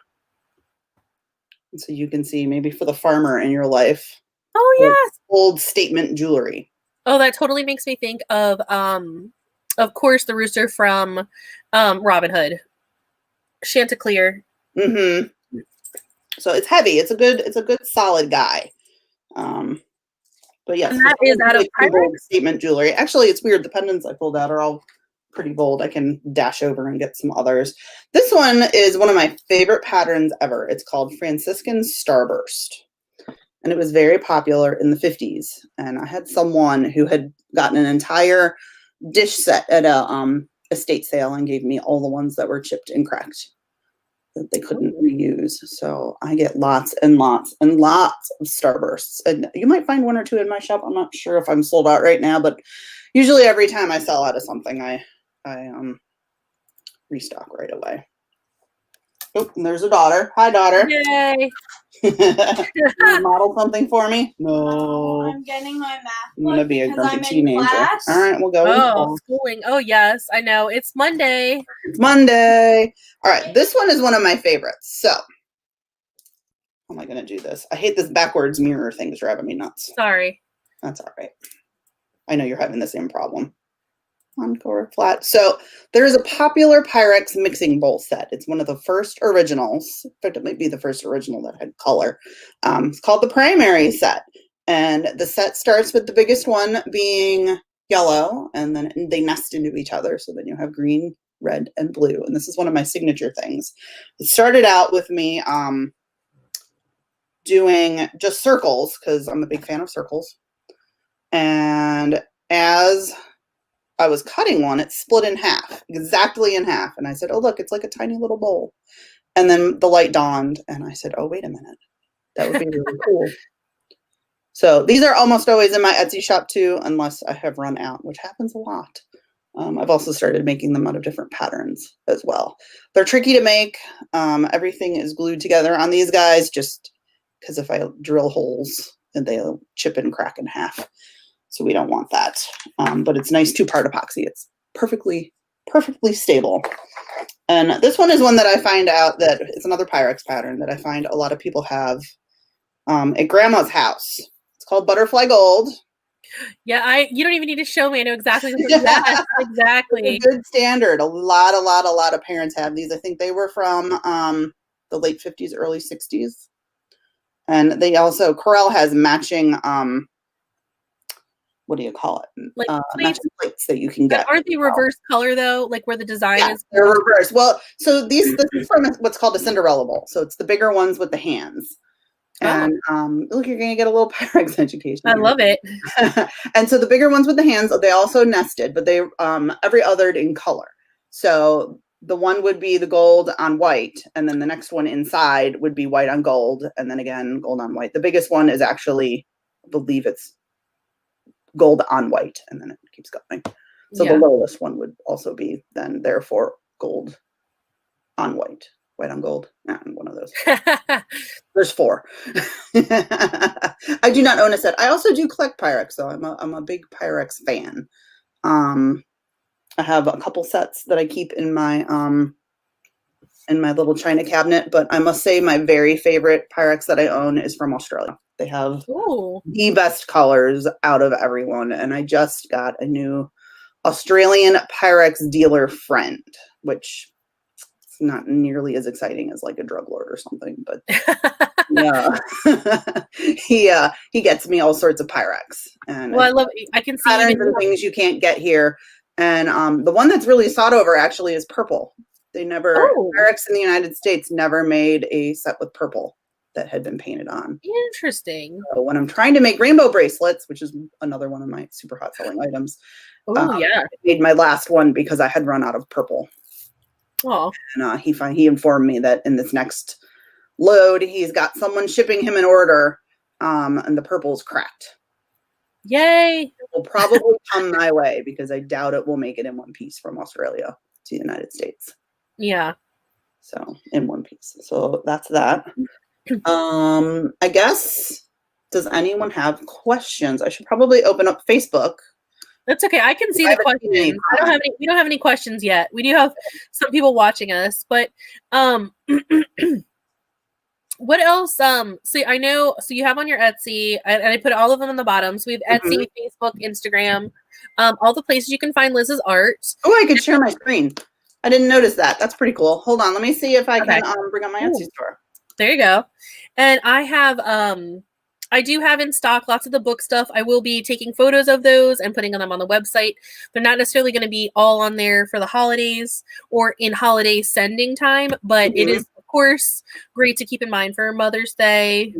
And so you can see maybe for the farmer in your life. Oh, yes. Old statement jewelry. Oh, that totally makes me think of course, the rooster from Robin Hood. Chanticleer. Mm-hmm. So it's heavy. It's a good solid guy. But yes, And that is out of Pyrex? Statement jewelry. Actually, it's weird. The pendants I pulled out are all pretty bold. I can dash over and get some others. This one is one of my favorite patterns ever. It's called Franciscan Starburst. And it was very popular in the 50s. And I had someone who had gotten an entire dish set at a estate sale and gave me all the ones that were chipped and cracked that they couldn't reuse. So I get lots and lots and lots of Starbursts. And you might find one or two in my shop. I'm not sure if I'm sold out right now, but usually every time I sell out of something, I restock right away. Oh, and there's a daughter. Hi, daughter. Yay. Model something for me? No. I'm getting my math. I'm gonna be a because grumpy I'm in teenager. class. All right, we'll go. Oh, schooling. Oh, yes. I know. It's Monday. It's Monday. All right, this one is one of my favorites. So, how am I gonna do this? I hate this backwards mirror thing. It's driving me nuts. Sorry. That's all right. I know you're having the same problem. Encore flat. So there is a popular Pyrex mixing bowl set. It's one of the first originals. In fact, it might be the first original that had color. It's called the primary set. And the set starts with the biggest one being yellow, and then they nest into each other. So then you have green, red, and blue. And this is one of my signature things. It started out with me doing just circles because I'm a big fan of circles. And as I was cutting one, it split in half, exactly in half. And I said, oh, look, it's like a tiny little bowl. And then the light dawned and I said, oh, wait a minute. That would be really cool. So these are almost always in my Etsy shop too, unless I have run out, which happens a lot. I've also started making them out of different patterns as well. They're tricky to make. Everything is glued together on these guys just because if I drill holes, then they'll chip and crack in half. So we don't want that. But it's nice two-part epoxy. It's perfectly stable. And this one is one that I find out that it's another Pyrex pattern that I find a lot of people have at grandma's house. It's called Butterfly Gold. Yeah, you don't even need to show me. I know exactly. Yes, exactly. It's a good standard. A lot of parents have these. I think they were from the late 50s, early 60s. And they also, Corel has matching what do you call it? Like matching plates that you can get. Aren't they reverse color though? Like where the design is? They're reverse. Well, so this is from what's called a Cinderella bowl. So it's the bigger ones with the hands. And look, you're gonna get a little Pyrex education. I love it. And so the bigger ones with the hands, they also nested, but they every othered in color. So the one would be the gold on white, and then the next one inside would be white on gold, and then again gold on white. The biggest one is actually, I believe it's gold on white, and then it keeps going. So the lowest one would also be then therefore gold on white. White on gold, one of those. There's 4. I do not own a set. I also do collect Pyrex, so I'm a big Pyrex fan. I have a couple sets that I keep in my little china cabinet, but I must say my very favorite Pyrex that I own is from Australia. They have the best colors out of everyone, and I just got a new Australian Pyrex dealer friend, which not nearly as exciting as like a drug lord or something, but yeah, he gets me all sorts of Pyrex. And well, I can see patterns and things you can't get here. And the one that's really sought over actually is purple. They never Pyrex in the United States never made a set with purple. that had been painted on. Interesting. So when I'm trying to make rainbow bracelets, which is another one of my super hot selling items, Oh yeah. I made my last one because I had run out of purple. Oh. And he informed me that in this next load, he's got someone shipping him an order, and the purple's cracked. Yay. It will probably come my way because I doubt it will make it in one piece from Australia to the United States. Yeah. So in one piece. So that's that. I guess, does anyone have questions? I should probably open up Facebook. That's okay. I can see the questions. We don't have any questions yet. We do have some people watching us, but what else? So I know, so you have on your Etsy, and I put all of them on the bottom. So we have Etsy, Facebook, Instagram, all the places you can find Liz's art. Oh, I could share my screen. I didn't notice that. That's pretty cool. Hold on. Let me see if I can bring up my Etsy store. There you go. And I have, I do have in stock lots of the book stuff. I will be taking photos of those and putting them on the website. They're not necessarily going to be all on there for the holidays or in holiday sending time, but it is, of course, great to keep in mind for Mother's Day,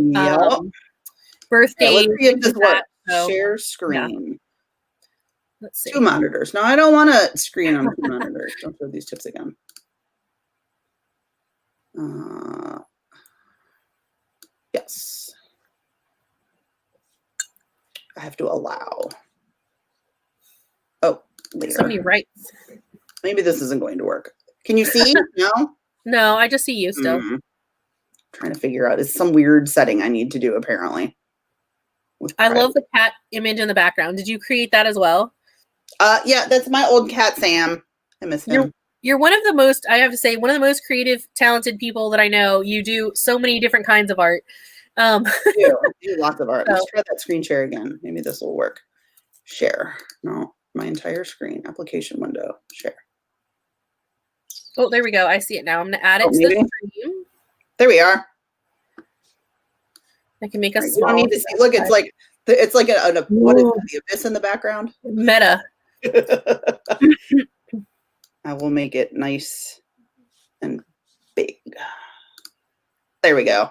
birthdays. Let's see if this works. Share screen. Yeah. Let's see. 2 monitors. No, I don't want to screen on 2 monitors. Don't show these tips again. Yes. I have to allow. Oh, later. So many rights. Maybe this isn't going to work. Can you see? No? No, I just see you still. Trying to figure out. It's some weird setting I need to do, apparently. I love the cat image in the background. Did you create that as well? Yeah, that's my old cat, Sam. I miss him. You're one of the most, I have to say, one of the most creative, talented people that I know. You do so many different kinds of art. I do lots of art. Let's try that screen share again. Maybe this will work. Share. No, my entire screen. Application window. Share. Oh, there we go. I see it now. I'm going to add it to the screen. There we are. I can make a small. You don't need to see. Look, it's like a what is that, the abyss in the background? Meta. I will make it nice and big. There we go.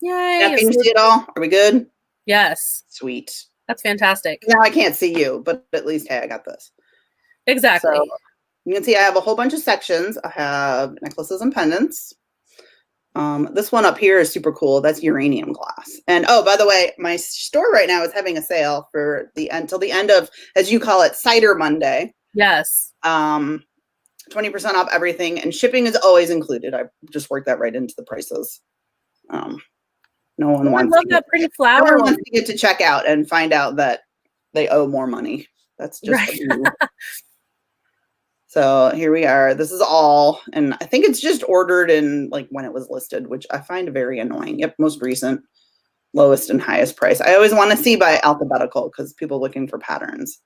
Yay. Now, can you see it all? Are we good? Yes. Sweet. That's fantastic. Now I can't see you, but at least, hey, I got this. Exactly. So, you can see I have a whole bunch of sections. I have necklaces and pendants. This one up here is super cool. That's uranium glass. And oh, by the way, my store right now is having a sale for until the end of, as you call it, Cider Monday. Yes. 20% off everything, and shipping is always included. I just worked that right into the prices. No one wants. I love that pretty flower. No one wants to get to checkout and find out that they owe more money. That's just right. So here we are. This is all, and I think it's just ordered in like when it was listed, which I find very annoying. Yep, most recent, lowest and highest price. I always want to see by alphabetical because people looking for patterns.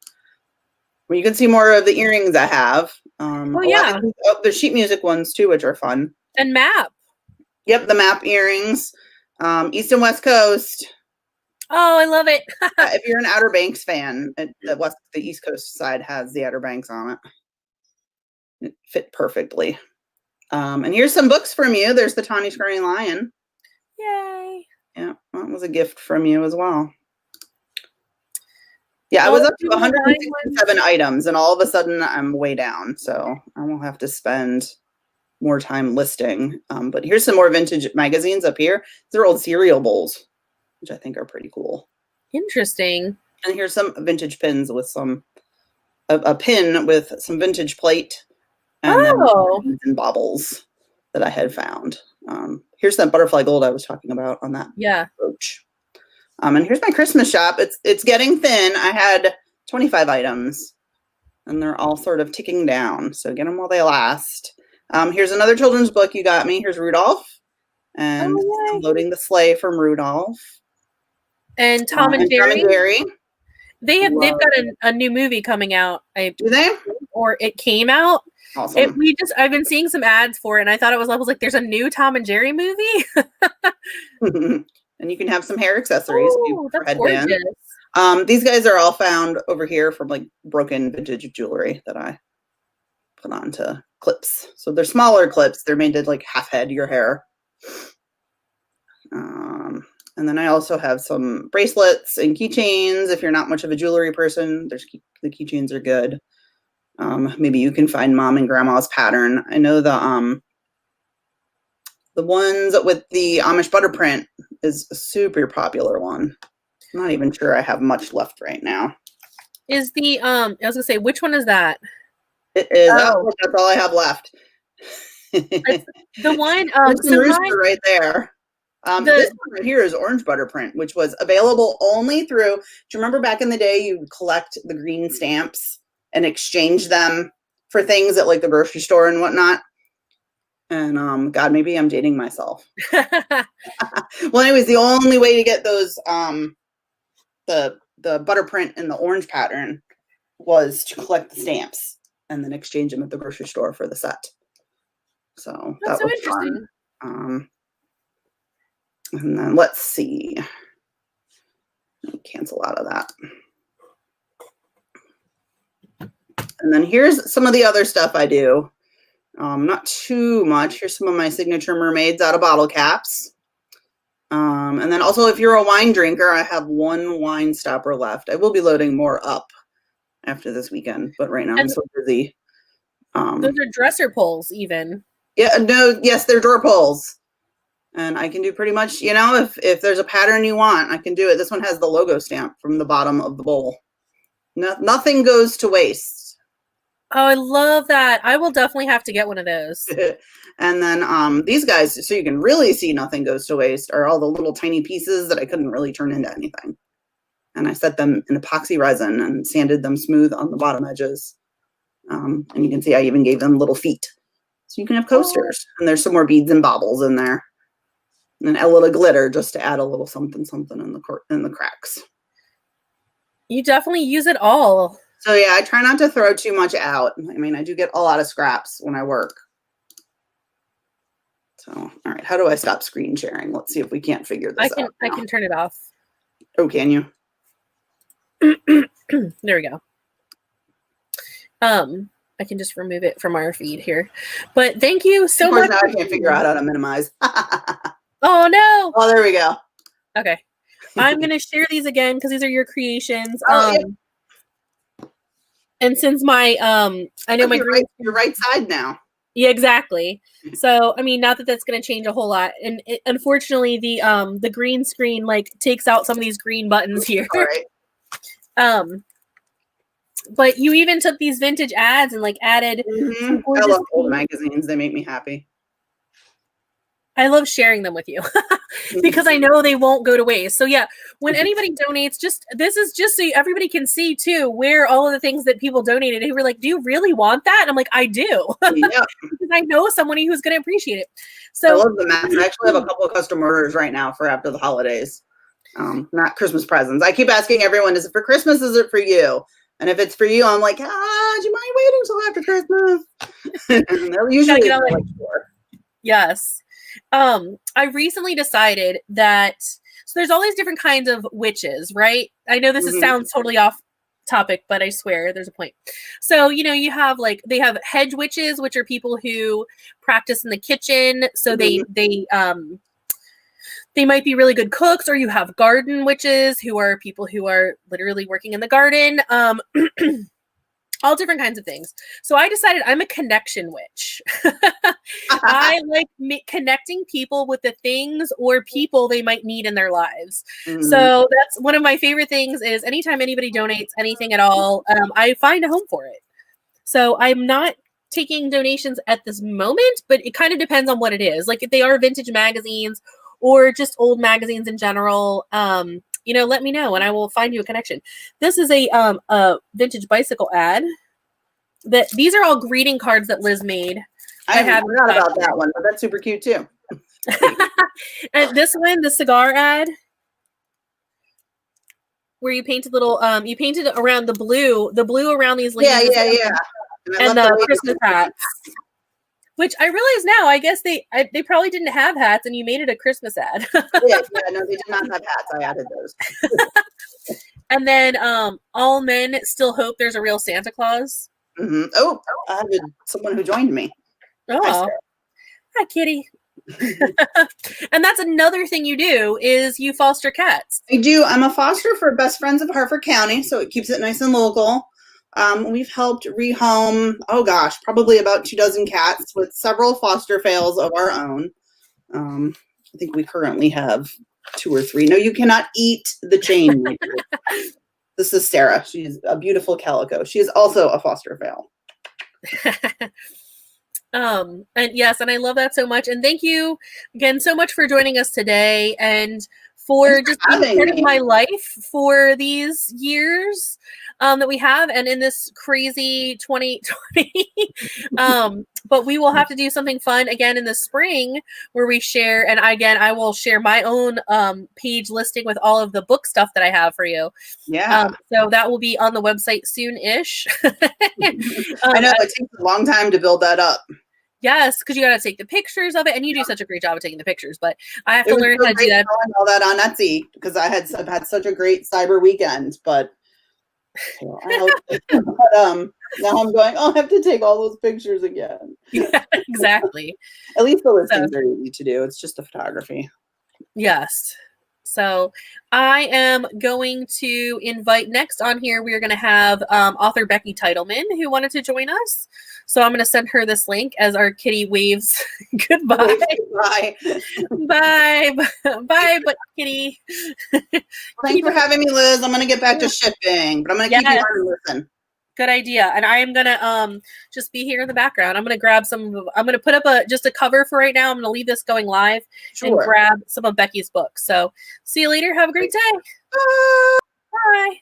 Well, you can see more of the earrings I have. Oh yeah. There's sheet music ones too, which are fun. And map. Yep, the map earrings. East and West Coast. Oh, I love it. If you're an Outer Banks fan, the East Coast side has the Outer Banks on it. It fit perfectly. And here's some books from you. There's the Tawny Scurrying Lion. Yay. Yeah, that was a gift from you as well. Yeah, I was up to 167 items, and all of a sudden I'm way down. So I will have to spend more time listing. But here's some more vintage magazines up here. They're old cereal bowls, which I think are pretty cool. Interesting. And here's some vintage pins with a pin with some vintage plate and then baubles that I had found. Here's that butterfly gold I was talking about on that brooch. And here's my Christmas shop. It's getting thin. I had 25 items, and they're all sort of ticking down. So get them while they last. Here's another children's book you got me. Here's Rudolph, and I'm loading the sleigh from Rudolph. And Tom and Jerry. Tom and Jerry. They've got a new movie coming out. Do they? Or it came out. Awesome. I've been seeing some ads for it, and I thought I was like, there's a new Tom and Jerry movie. And you can have some hair accessories. Oh, that's gorgeous. These guys are all found over here from like broken vintage jewelry that I put onto clips. So they're smaller clips. They're made to like half head your hair. And then I also have some bracelets and keychains. If you're not much of a jewelry person, the keychains are good. Maybe you can find mom and grandma's pattern. I know the ones with the Amish butter print is a super popular one. I'm not even sure I have much left right now. Is the I was gonna say, which one is that? It is. Oh, that's all I have left. The one Rooster right there. This one right here is orange butter print, which was available only through. Do you remember back in the day you would collect the green stamps and exchange them for things at like the grocery store and whatnot? And God, maybe I'm dating myself. Well, anyways, the only way to get those the butter print and the orange pattern was to collect the stamps and then exchange them at the grocery store for the set. So that's that was interesting. Fun. And then let's see. Let me cancel out of that. And then here's some of the other stuff I do. Not too much. Here's some of my signature mermaids out of bottle caps. And then also, if you're a wine drinker, I have one wine stopper left. I will be loading more up after this weekend, but right now I'm so busy. Those are dresser pulls, even. Yeah, no, yes, they're drawer pulls. And I can do pretty much, you know, if there's a pattern you want, I can do it. This one has the logo stamp from the bottom of the bowl. Nothing goes to waste. Oh, I love that. I will definitely have to get one of those. And then these guys, so you can really see nothing goes to waste, are all the little tiny pieces that I couldn't really turn into anything. And I set them in epoxy resin and sanded them smooth on the bottom edges. And you can see I even gave them little feet. So you can have coasters. And there's some more beads and baubles in there. And a little glitter just to add a little something in the cracks. You definitely use it all. So yeah, I try not to throw too much out. I mean, I do get a lot of scraps when I work. So, all right, how do I stop screen sharing? Let's see if we can't figure this out. I can turn it off. Oh, can you? There we go. I can just remove it from our feed here. But thank you so much. Now I can't figure out how to minimize. Oh no. Oh, there we go. Okay. I'm going to share these again because these are your creations. Yeah. And since my I know your right side now. Yeah, exactly. So I mean, not that that's going to change a whole lot. And unfortunately, the green screen like takes out some of these green buttons here. All right. But you even took these vintage ads and like added. I love old magazines. They make me happy. I love sharing them with you because I know they won't go to waste. So yeah, when anybody donates, this is just so everybody can see too where all of the things that people donated. They were like, "Do you really want that?" And I'm like, "I do," Yeah. because I know somebody who's going to appreciate it. So I love the masks. I actually have a couple of custom orders right now for after the holidays. Not Christmas presents. I keep asking everyone, "Is it for Christmas? Is it for you?" And if it's for you, I'm like, "Do you mind waiting until after Christmas?" And they'll usually like, sure. Yes. I recently decided that so there's all these different kinds of witches, right? I know this sounds totally off topic, but I swear there's a point. So, you know, you have like they have hedge witches, which are people who practice in the kitchen. So they might be really good cooks, or you have garden witches who are people who are literally working in the garden. All different kinds of things. So I decided I'm a connection witch. I like connecting people with the things or people they might need in their lives. So that's one of my favorite things is anytime anybody donates anything at all, I find a home for it. So I'm not taking donations at this moment, but it kind of depends on what it is. Like if they are vintage magazines or just old magazines in general, you know, let me know and I will find you a connection. This is a vintage bicycle ad. These are all greeting cards that Liz made. I forgot about that one, but that's super cute too. And this one, the cigar ad, where you painted little, you painted around the blue around these ladies. Yeah. And the Christmas hats. Which I realize now, I guess they probably didn't have hats, and you made it a Christmas ad. No, they did not have hats. I added those. And then all men still hope there's a real Santa Claus. Oh, I had someone who joined me. Oh, hi, Kitty. And that's another thing you do is you foster cats. I do. I'm a foster for Best Friends of Harford County, so it keeps it nice and local. We've helped rehome, oh gosh, probably about 24 cats with several foster fails of our own. I think we currently have 2 or 3. No, you cannot eat the chain. This is Sarah. She's a beautiful calico. She is also a foster fail. And yes, and I love that so much. And thank you again so much for joining us today and for just being part of my life for these years that we have and in this crazy 2020. But we will have to do something fun again in the spring where we share, and again, I will share my own page listing with all of the book stuff that I have for you. Yeah. So that will be on the website soon-ish. I know it takes a long time to build that up. Yes, because you got to take the pictures of it, and you do such a great job of taking the pictures. But I have to learn how to do that. All that on Etsy because I've had such a great cyber weekend, but now I'm going. Oh, I have to take all those pictures again. Yeah, exactly. At least the listings are easy to do. It's just the photography. Yes. So I am going to invite next on here. We are going to have author Becky Titelman who wanted to join us. So I'm going to send her this link as our kitty waves goodbye. Bye. Bye. Bye, but kitty. Thanks for having me, Liz. I'm going to get back to shipping, but I'm going to keep you on and listen. Good idea. And I am going to just be here in the background. I'm going to grab I'm going to put up just a cover for right now. I'm going to leave this going live and grab some of Becky's books. So see you later. Have a great day. Bye.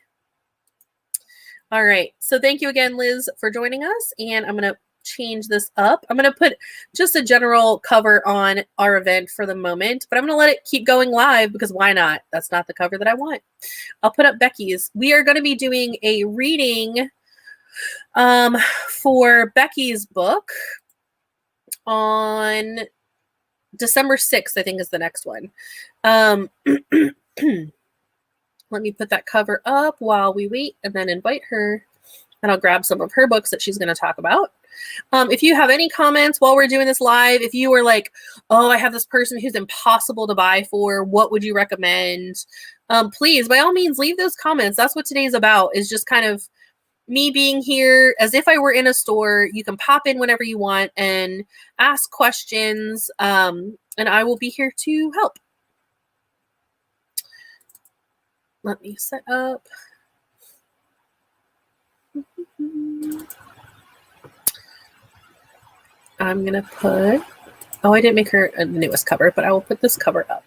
All right. So thank you again, Liz, for joining us. And I'm going to change this up. I'm going to put just a general cover on our event for the moment, but I'm going to let it keep going live because why not? That's not the cover that I want. I'll put up Becky's. We are going to be doing a reading for Becky's book on December 6th, I think is the next one. Let me put that cover up while we wait and then invite her. And I'll grab some of her books that she's going to talk about. If you have any comments while we're doing this live, if you were like, oh, I have this person who's impossible to buy for, what would you recommend? Please, by all means, leave those comments. That's what today's about, is just kind of me being here as if I were in a store. You can pop in whenever you want and ask questions, and I will be here to help. Let me set up. I'm going to put, oh, I didn't make her a newest cover, but I will put this cover up.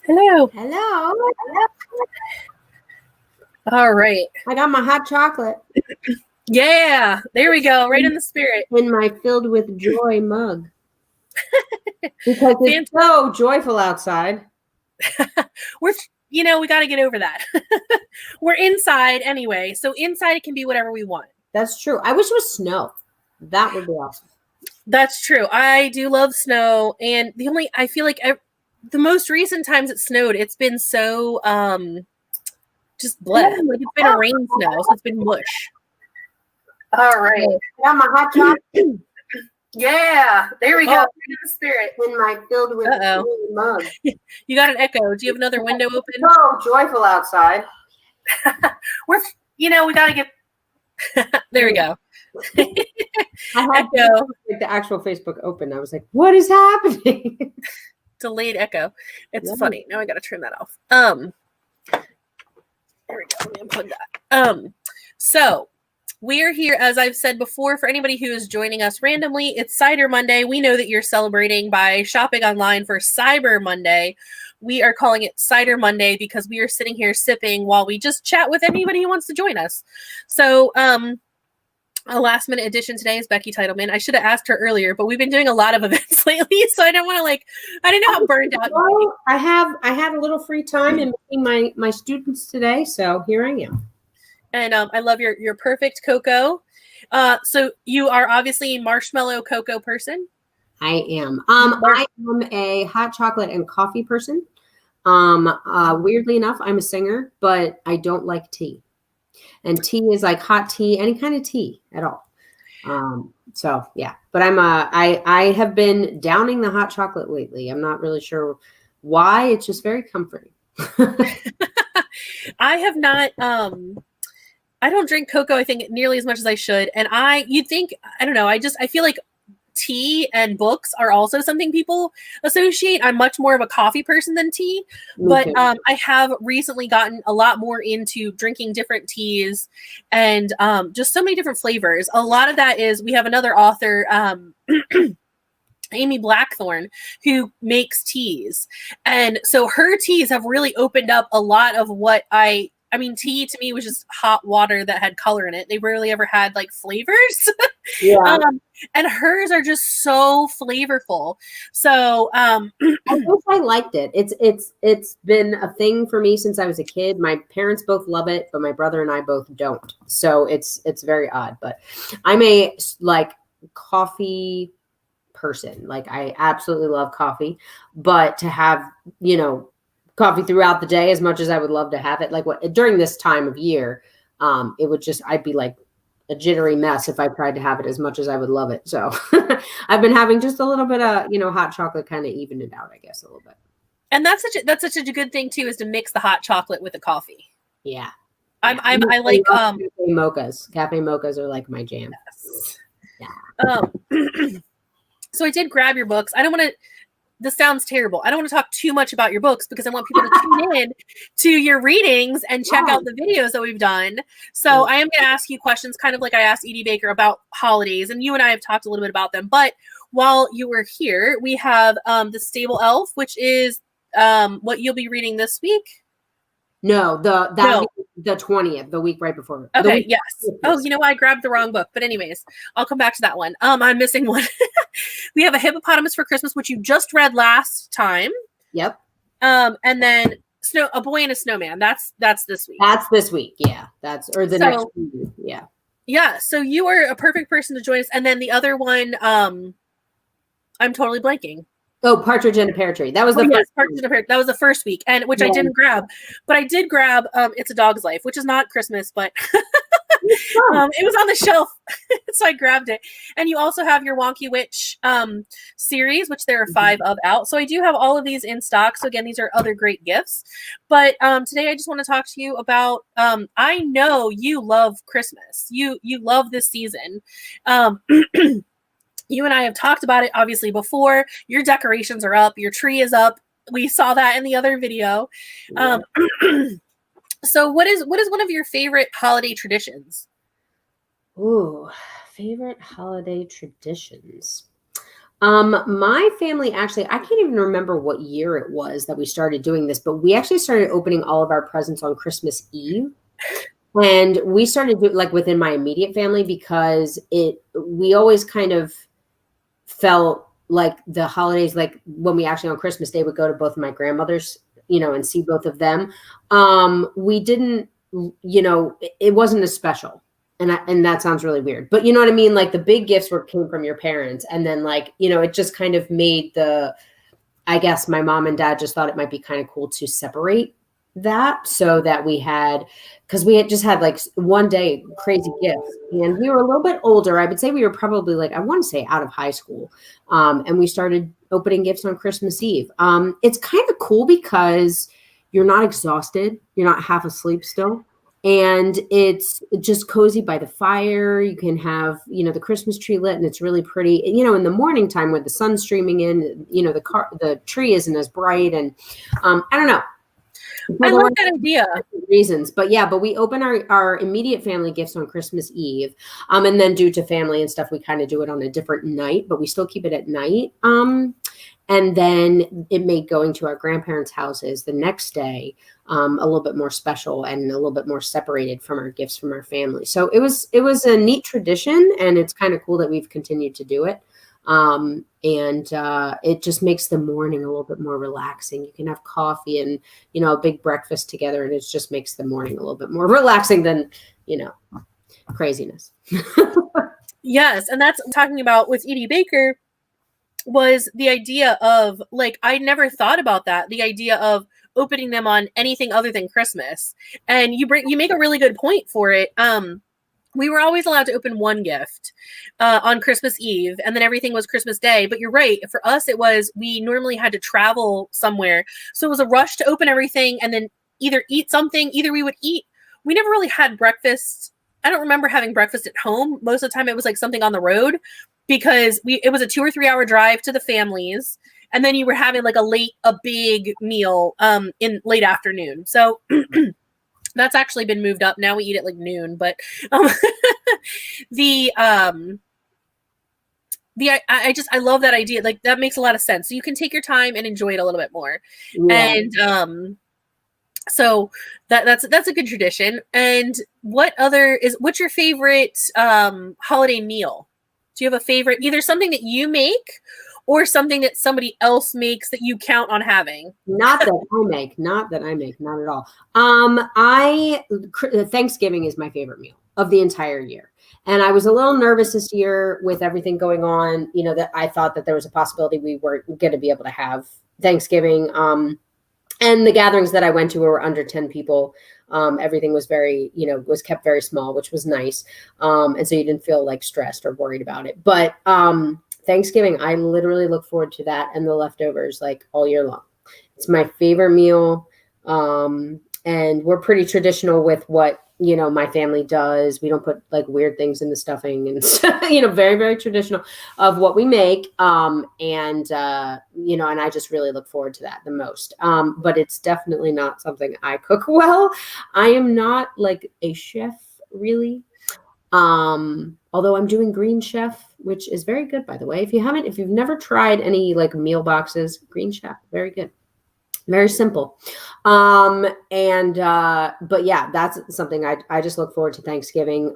Hello. Hello. All right. I got my hot chocolate Yeah. There we go. Right in the spirit. in my filled with joy mug. Because it's so joyful outside. We got to get over that. We're inside anyway. So inside it can be whatever we want. That's true. I wish it was snow. That would be awesome. That's true. I do love snow. And I feel like the most recent times it snowed, it's been so just bleh. Like it's been a rain snow, so it's been mush. All right. I got my hot chocolate Yeah. There we go. Right in the spirit. in my filled with joy mug. You got an echo. Do you have another window open? So joyful outside. We got to get. There we go. I had Echo. like the actual Facebook open. I was like, what is happening? Delayed echo. It's Yeah. funny. Now I got to turn that off. There we go. Let me unplug that. So we are here, as I've said before, for anybody who is joining us randomly, it's Cider Monday. We know that you're celebrating by shopping online for Cyber Monday. We are calling it Cider Monday because we are sitting here sipping while we just chat with anybody who wants to join us. So, a last minute addition today is Becky Titelman. I should have asked her earlier, but we've been doing a lot of events lately, so I don't want to I didn't know how burned out. Well, I had a little free time in between my students today, so here I am. And I love your perfect cocoa. So you are obviously a marshmallow cocoa person. I am. I am a hot chocolate and coffee person. Weirdly enough, I'm a singer, but I don't like tea. And tea is like hot tea, any kind of tea at all. So yeah, but I have been downing the hot chocolate lately. I'm not really sure why. It's just very comforting. I have not, I don't drink cocoa, I think, nearly as much as I should. And you'd think, I don't know, I feel like tea and books are also something people associate. I'm much more of a coffee person than tea, but I have recently gotten a lot more into drinking different teas and just so many different flavors. A lot of that is, we have another author, Amy Blackthorne, who makes teas. And so her teas have really opened up a lot of what tea to me was just hot water that had color in it. They rarely ever had like flavors. Yeah. And hers are just so flavorful. So I hope I liked it. It's been a thing for me since I was a kid. My parents both love it, but my brother and I both don't. So it's very odd. But I'm a coffee person. Like I absolutely love coffee, but to have coffee throughout the day, as much as I would love to have it, during this time of year, I'd be like a jittery mess if I tried to have it as much as I would love it. So I've been having just a little bit of, hot chocolate kind of even it out, I guess, a little bit. And that's such a good thing too, is to mix the hot chocolate with the coffee. Yeah. I like cafe mochas. Cafe mochas are like my jam. Yes. Yeah. So I did grab your books. This sounds terrible. I don't want to talk too much about your books because I want people to tune in to your readings and check out the videos that we've done. So I am going to ask you questions kind of like I asked Edie Baker about holidays, and you and I have talked a little bit about them. But while you were here, we have the Stable Elf, which is what you'll be reading this week. No, the 20th, the week right before. Okay, yes. Oh, you know what? I grabbed the wrong book. But anyways, I'll come back to that one. I'm missing one. We have A Hippopotamus for Christmas, which you just read last time. Yep. And then A Boy and a Snowman. That's this week. That's this week. Yeah. Next week. Yeah. Yeah. So you are a perfect person to join us. And then the other one, I'm totally blanking. Oh, Partridge in a Pear Tree. That was That was the first week, and which I didn't grab, but I did grab It's a Dog's Life, which is not Christmas, but it was on the shelf, so I grabbed it. And you also have your Wonky Witch series, which there are 5 of out. So I do have all of these in stock. So again, these are other great gifts. But today I just want to talk to you about. I know you love Christmas. You love this season. You and I have talked about it obviously before. Your decorations are up. Your tree is up. We saw that in the other video. Yeah. So what is one of your favorite holiday traditions? Ooh, favorite holiday traditions. My family actually, I can't even remember what year it was that we started doing this, but we actually started opening all of our presents on Christmas Eve. And we started like within my immediate family because we always kind of felt like the holidays, like when we actually on Christmas Day would go to both of my grandmothers, and see both of them. We didn't, it wasn't as special. And that sounds really weird, but you know what I mean? Like the big gifts came from your parents. And then like, it just kind of made I guess my mom and dad just thought it might be kind of cool to separate that so that because we had just had like one day crazy gifts and we were a little bit older. I would say we were probably like, I want to say out of high school. And we started opening gifts on Christmas Eve. It's kind of cool because you're not exhausted. You're not half asleep still. And it's just cozy by the fire. You can have, the Christmas tree lit and it's really pretty. In the morning time when the sun's streaming in, the tree isn't as bright. And I don't know. I like that idea. Reasons, but we open our immediate family gifts on Christmas Eve, and then due to family and stuff, we kind of do it on a different night, but we still keep it at night. And then it made going to our grandparents' houses the next day a little bit more special and a little bit more separated from our gifts from our family. So it was a neat tradition, and it's kind of cool that we've continued to do it. And it just makes the morning a little bit more relaxing. You can have coffee and, a big breakfast together, and it just makes the morning a little bit more relaxing than, craziness. Yes. And that's what I'm talking about with Edie Baker was the idea of like, I never thought about that. The idea of opening them on anything other than Christmas. And you make a really good point for it. We were always allowed to open one gift on Christmas Eve, and then everything was Christmas Day. But you're right. For us, we normally had to travel somewhere. So it was a rush to open everything and then either eat something, we would eat. We never really had breakfast. I don't remember having breakfast at home. Most of the time it was like something on the road because it was a 2 or 3 hour drive to the families. And then you were having like a big meal in late afternoon. So that's actually been moved up. Now we eat at like noon, but I love that idea. Like that makes a lot of sense. So you can take your time and enjoy it a little bit more. Yeah. And so that's a good tradition. And what's your favorite holiday meal? Do you have a favorite, either something that you make or something that somebody else makes that you count on having? Not that I make, not at all. Thanksgiving is my favorite meal of the entire year. And I was a little nervous this year with everything going on, that I thought that there was a possibility we weren't going to be able to have Thanksgiving. And the gatherings that I went to were under 10 people. Everything was was kept very small, which was nice. And so you didn't feel like stressed or worried about it. But Thanksgiving, I literally look forward to that and the leftovers like all year long. It's my favorite meal. And we're pretty traditional with what, my family does. We don't put like weird things in the stuffing and, very, very traditional of what we make. And I just really look forward to that the most. But it's definitely not something I cook well. I am not like a chef really. Although I'm doing Green Chef, which is very good, by the way. If you've never tried any like meal boxes, Green Chef, very good. Very simple. But yeah, that's something I just look forward to Thanksgiving.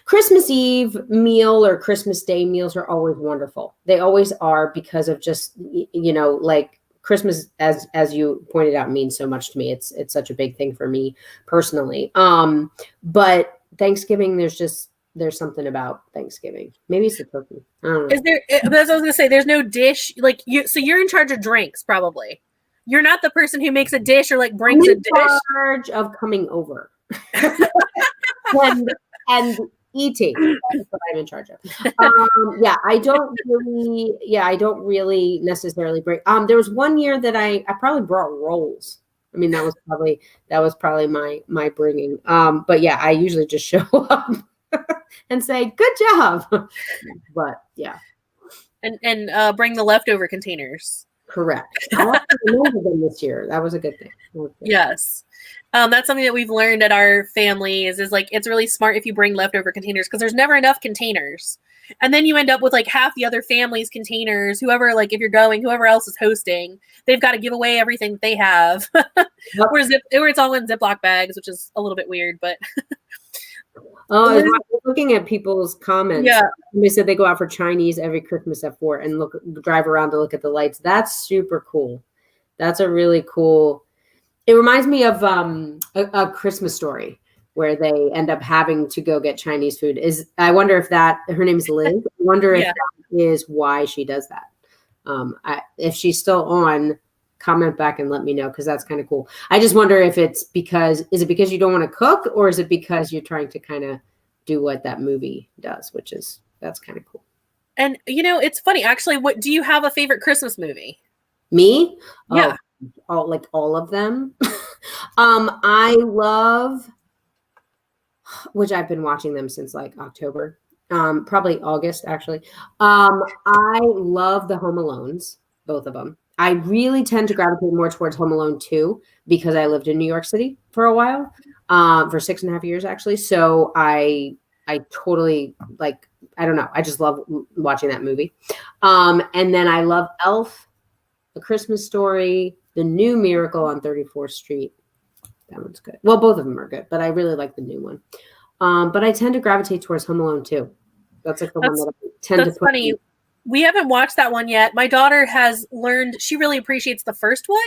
Christmas Eve meal or Christmas Day meals are always wonderful. They always are because of just, like Christmas, as you pointed out, means so much to me. It's such a big thing for me personally. But Thanksgiving, there's something about Thanksgiving. Maybe it's the turkey. I don't know. Is there, as I was going to say, there's no dish like you, so you're in charge of drinks probably. You're not the person who makes a dish or like brings a dish. I'm in charge of coming over and eating. That's what I'm in charge of. I don't really necessarily bring. There was one year that I probably brought rolls. I mean, that was probably my bringing. But yeah, I usually just show up and say good job. But yeah, and bring the leftover containers. Correct. I have to remember them this year. That was a good thing. Yes. That's something that we've learned at our families is like, it's really smart if you bring leftover containers because there's never enough containers. And then you end up with like half the other family's containers, whoever, like if you're going, whoever else is hosting, they've got to give away everything that they have. Where it's all in Ziploc bags, which is a little bit weird, but. Oh, I was looking at people's comments. Yeah. They said they go out for Chinese every Christmas at 4 and drive around to look at the lights. That's super cool. That's a really cool. It reminds me of a Christmas Story where they end up having to go get Chinese food. I wonder if her name is Liz. I wonder if that is why she does that. If she's still on, comment back and let me know, because that's kind of cool. I just wonder if is it because you don't want to cook, or is it because you're trying to kind of do what that movie does, that's kind of cool. And it's funny actually. What do you have a favorite Christmas movie? Me? Yeah. All of them. I love, which I've been watching them since like October, probably August actually. I love the Home Alones, both of them. I really tend to gravitate more towards Home Alone 2 because I lived in New York City for a while, for 6.5 years actually. So I totally I don't know. I just love watching that movie. And then I love Elf, A Christmas Story, The New Miracle on 34th Street. That one's good. Well, both of them are good, but I really like the new one. But I tend to gravitate towards Home Alone 2. That's like the one that I tend to put. That's funny. We haven't watched that one yet. My daughter has learned she really appreciates the first one.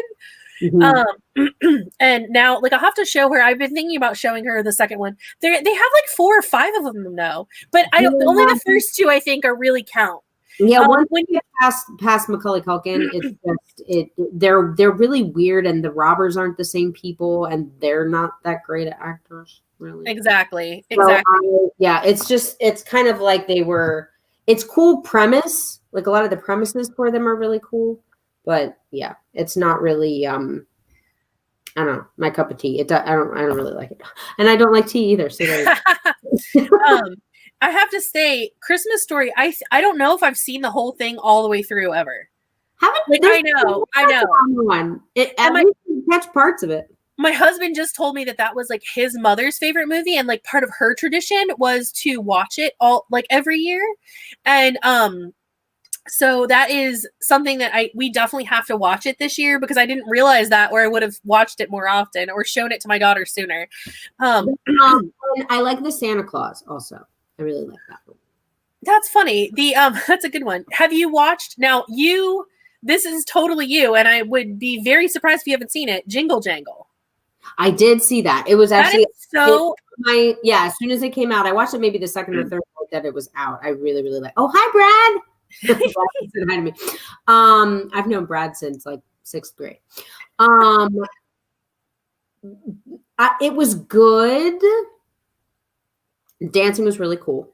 Mm-hmm. And now, I'll have to show her. I've been thinking about showing her the second one. They have like 4 or 5 of them now, but only the first 2 I think are really count. Yeah, when you get past Macaulay Culkin, it's just they're really weird, and the robbers aren't the same people, and they're not that great at actors, really. Exactly. So it's kind of like they were. It's cool premise. Like a lot of the premises for them are really cool, but yeah, it's not really. I don't know, my cup of tea. I don't really like it, and I don't like tea either. So I have to say, Christmas Story. I don't know if I've seen the whole thing all the way through ever. Haven't I know. At least you catch parts of it. My husband just told me that was like his mother's favorite movie, and like part of her tradition was to watch it all like every year. And so that is something that we definitely have to watch it this year, because I didn't realize that, or I would have watched it more often or shown it to my daughter sooner. And I like the Santa Claus also. I really like that one. That's funny. That's a good one. Have you watched this is totally you, and I would be very surprised if you haven't seen it, Jingle Jangle. I did see that. It was actually as soon as it came out, I watched it maybe the second or third night that it was out. I really, really like. Oh, hi, Brad. Hi to me. I've known Brad since like 6th grade. It was good. Dancing was really cool.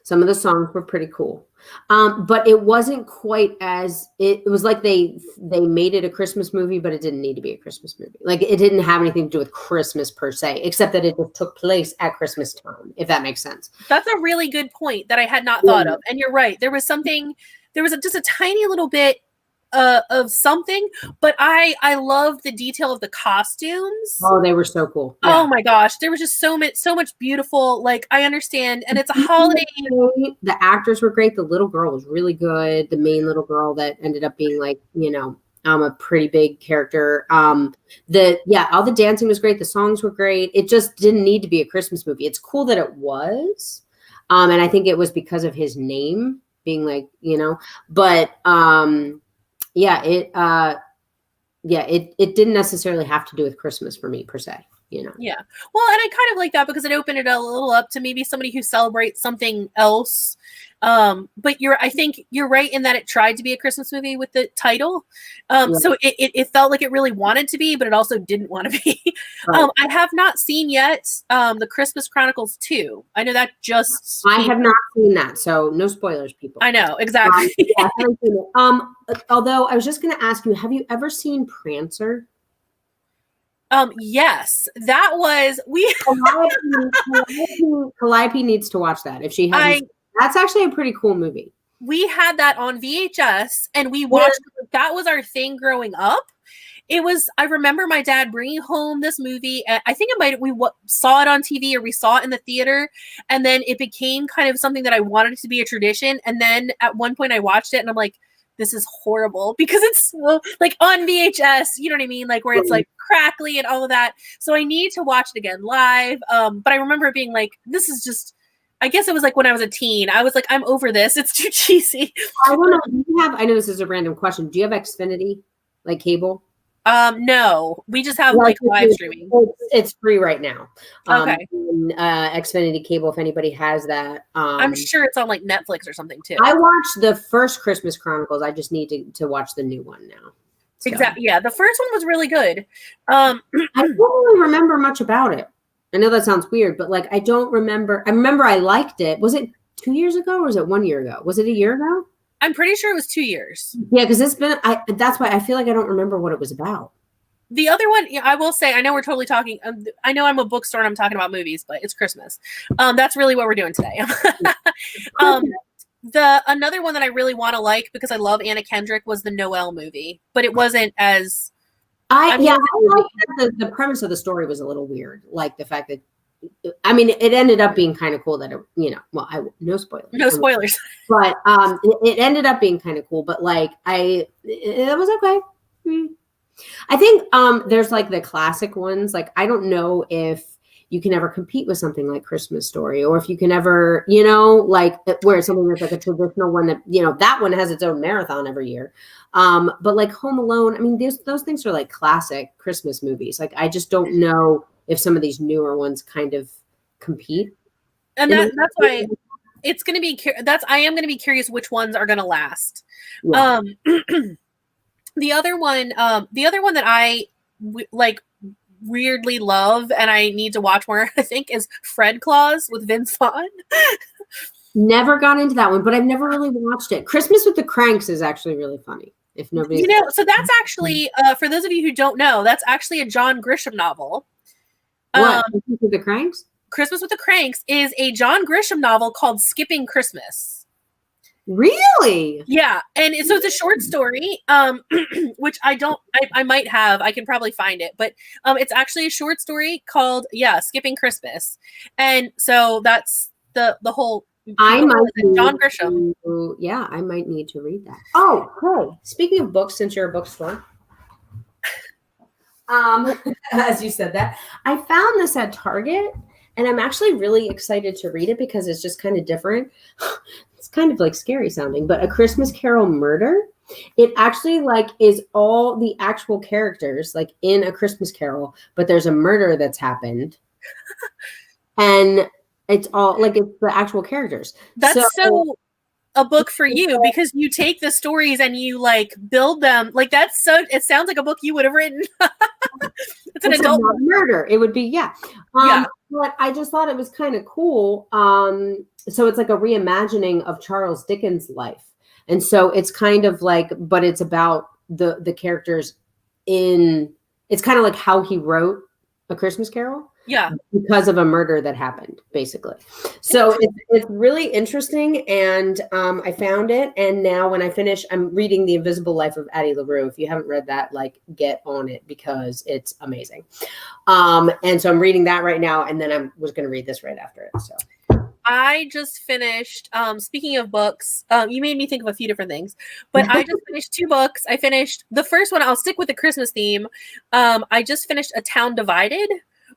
Some of the songs were pretty cool. But it wasn't quite it was like they made it a Christmas movie, but it didn't need to be a Christmas movie. Like it didn't have anything to do with Christmas per se, except that it just took place at Christmas time, if that makes sense. That's a really good point that I had not thought of. And you're right. There was just a tiny little bit of something, but I love the detail of the costumes. Oh, they were so cool. Yeah. Oh my gosh, there was just so much beautiful. Like I understand, and it's a holiday. The actors were great. The little girl was really good. The main little girl that ended up being like, a pretty big character. All the dancing was great. The songs were great. It just didn't need to be a Christmas movie. It's cool that it was, and I think it was because of his name being like, but it didn't necessarily have to do with Christmas for me per se, Yeah. Well, and I kind of like that because it opened it a little up to maybe somebody who celebrates something else. But I think you're right in that it tried to be a Christmas movie with the title. So it felt like it really wanted to be, but it also didn't want to be. Right. I have not seen yet the Christmas Chronicles 2. I know that just I have not seen that, so no spoilers, people. I know, exactly. I haven't seen it. Although I was just going to ask you, have you ever seen Prancer? Yes, that was Calliope needs to watch that if she hasn't. That's actually a pretty cool movie. We had that on VHS and we watched it. That was our thing growing up. I remember my dad bringing home this movie. I think we saw it on TV or we saw it in the theater. And then it became kind of something that I wanted it to be a tradition. And then at one point I watched it and I'm like, this is horrible because it's so, like on VHS, you know what I mean? Like where it's like crackly and all of that. So I need to watch it again live. But I remember it being like, this is just, I guess it was like when I was a teen, I was like, I'm over this. It's too cheesy. I don't know. I know this is a random question. Do you have Xfinity, like cable? No, we just have like live streaming. It's free right now. Okay. Xfinity cable, if anybody has that. I'm sure it's on like Netflix or something too. I watched the first Christmas Chronicles. I just need to watch the new one now. So. Exactly. Yeah, the first one was really good. I don't really remember much about it. I know that sounds weird, but like I don't remember. I remember I liked it. Was it 2 years ago or was it 1 year ago? Was it a year ago? I'm pretty sure it was 2 years. Yeah, because it's been. That's why I feel like I don't remember what it was about. The other one, I will say, I know we're totally talking. I know I'm a bookstore and I'm talking about movies, but it's Christmas. That's really what we're doing today. Another one that I really want to like because I love Anna Kendrick was the Noel movie, but it wasn't as. I like that the premise of the story was a little weird, like the fact that. I mean, it ended up being kind of cool that no spoilers. No spoilers. But it ended up being kind of cool. But like, it was okay. I think there's like the classic ones. Like, I don't know if you can ever compete with something like Christmas Story, or if you can ever, like where it's something that's like a traditional one that that one has its own marathon every year. But like Home Alone, I mean, those things are like classic Christmas movies. Like, I just don't know if some of these newer ones kind of compete. And that's why it's going to be, I am going to be curious which ones are going to last. Yeah. The other one that I weirdly love and I need to watch more, I think, is Fred Claus with Vince Vaughn. Never got into that one, but I've never really watched it. Christmas with the Cranks is actually really funny. If nobody, so that's actually, for those of you who don't know, that's actually a John Grisham novel. What? Christmas with the Cranks? Christmas with the Cranks is a John Grisham novel called Skipping Christmas. Really? Yeah. And so it's a short story, which I might have, I can probably find it, but it's actually a short story called, Skipping Christmas. And so that's the whole, John Grisham. I might need to read that. Oh, hey, speaking of books, since you're a bookstore, as you said that, I found this at Target and I'm actually really excited to read it because it's just kind of different. It's kind of like scary sounding, but A Christmas Carol Murder. It actually like is all the actual characters like in A Christmas Carol, but there's a murder that's happened. And it's all like it's the actual characters. That's so a book for you because you take the stories and you like build them. Like that's so. It sounds like a book you would have written. It's an adult murder. It would be yeah. But I just thought it was kind of cool. So it's like a reimagining of Charles Dickens' life, and so it's kind of like, but it's about the characters in. It's kind of like how he wrote A Christmas Carol. Yeah. Because of a murder that happened, basically. So it's really interesting. And I found it. And now when I finish, I'm reading The Invisible Life of Addie LaRue. If you haven't read that, like get on it because it's amazing. And so I'm reading that right now. And then I was going to read this right after it. So I just finished, speaking of books, you made me think of a few different things, but I just finished 2 books. I finished the first one. I'll stick with the Christmas theme. I just finished A Town Divided,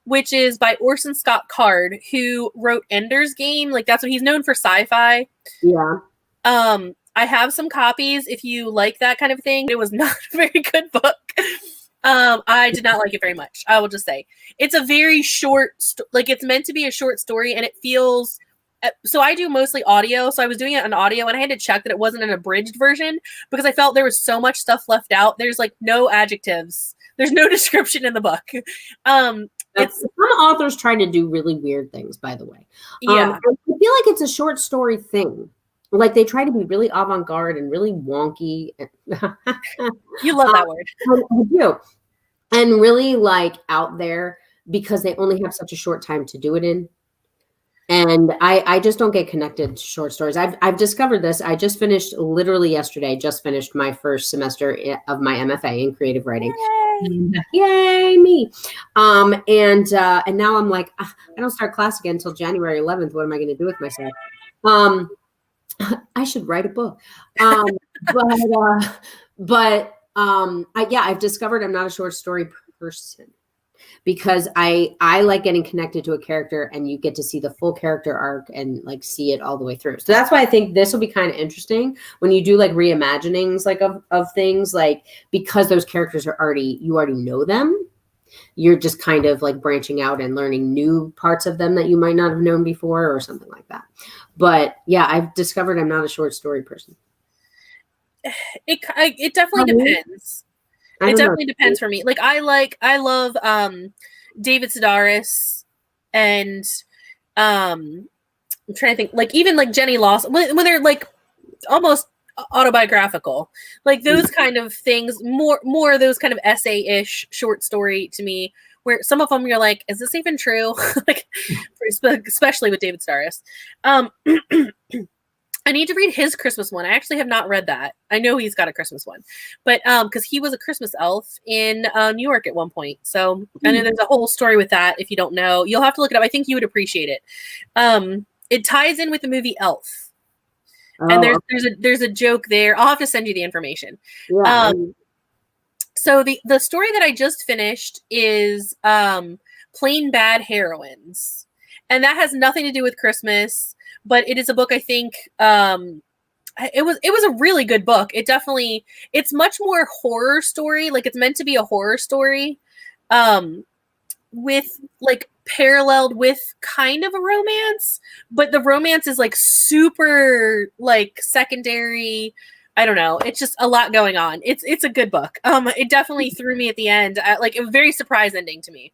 which is by Orson Scott Card, who wrote Ender's Game. Like that's what he's known for sci-fi. Yeah. I have some copies if you like that kind of thing. It was not a very good book. I did not like it very much. I will just say it's a very short, like it's meant to be a short story and it feels, so I do mostly audio. So I was doing it on audio and I had to check that it wasn't an abridged version because I felt there was so much stuff left out. There's like no adjectives. There's no description in the book. Some authors try to do really weird things, by the way. Yeah. I feel like it's a short story thing. Like they try to be really avant-garde and really wonky. You love that word. I do. And really like out there because they only have such a short time to do it in. And I just don't get connected to short stories. I've discovered this. I just finished literally yesterday, just finished my first semester of my MFA in creative writing. Yay, me. And now I'm like, I don't start class again until January 11th. What am I going to do with myself? I should write a book. I've discovered I'm not a short story person. Because I like getting connected to a character and you get to see the full character arc and like see it all the way through. So that's why I think this will be kind of interesting when you do like reimaginings like of things, like because those characters are you already know them. You're just kind of like branching out and learning new parts of them that you might not have known before or something like that. But yeah, I've discovered I'm not a short story person. It definitely depends. It definitely depends for me. Like I love David Sedaris and I'm trying to think, like even like Jenny Lawson when they're like almost autobiographical, like those kind of things, more those kind of essay-ish short story to me, where some of them you're like, is this even true? Like especially with David Sedaris. I need to read his Christmas one. I actually have not read that. I know he's got a Christmas one, but because he was a Christmas elf in New York at one point. So I know there's a whole story with that. If you don't know, you'll have to look it up. I think you would appreciate it. It ties in with the movie Elf, and there's a joke there. I'll have to send you the information. Yeah. So the story that I just finished is Plain Bad Heroines, and that has nothing to do with Christmas. But it is a book, I think, it was a really good book. It's much more horror story. Like it's meant to be a horror story, with like paralleled with kind of a romance, but the romance is like super like secondary. I don't know. It's just a lot going on. It's a good book. It definitely threw me at the end. Like it was a very surprise ending to me.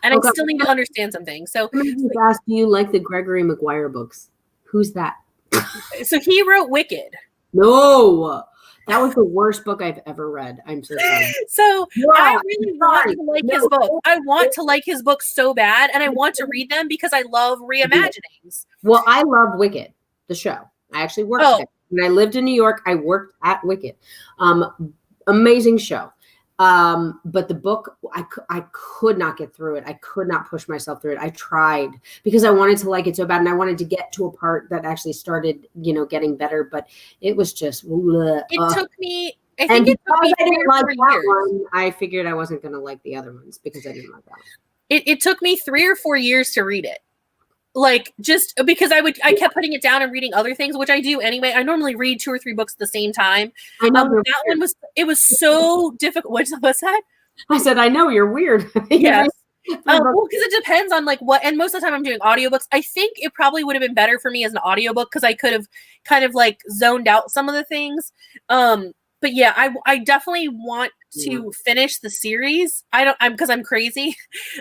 And I still need to understand something. So ask, do you like the Gregory Maguire books? Who's that? So he wrote Wicked. No, that was the worst book I've ever read. I'm so sorry. So I really want to like his book. I want to like his books so bad, and I want to read them because I love reimaginings. Well, I love Wicked, the show. I actually worked there. When I lived in New York, I worked at Wicked. Amazing show. But the book, I could not get through it. I could not push myself through it. I tried because I wanted to like it so bad. And I wanted to get to a part that actually started, getting better, but it was just, it took me, I think it took me 3 or 4 years. I figured I wasn't going to like the other ones because I didn't like that one. It took me 3 or 4 years to read it. Like just because I kept putting it down and reading other things, which I do anyway. I normally read 2 or 3 books at the same time. I know that one was so difficult. What's that? I said, I know you're weird. Yes. Well, because it depends on like what, and most of the time I'm doing audiobooks. I think it probably would have been better for me as an audiobook because I could have kind of like zoned out some of the things. But yeah, I definitely want to finish the series. Because I'm crazy.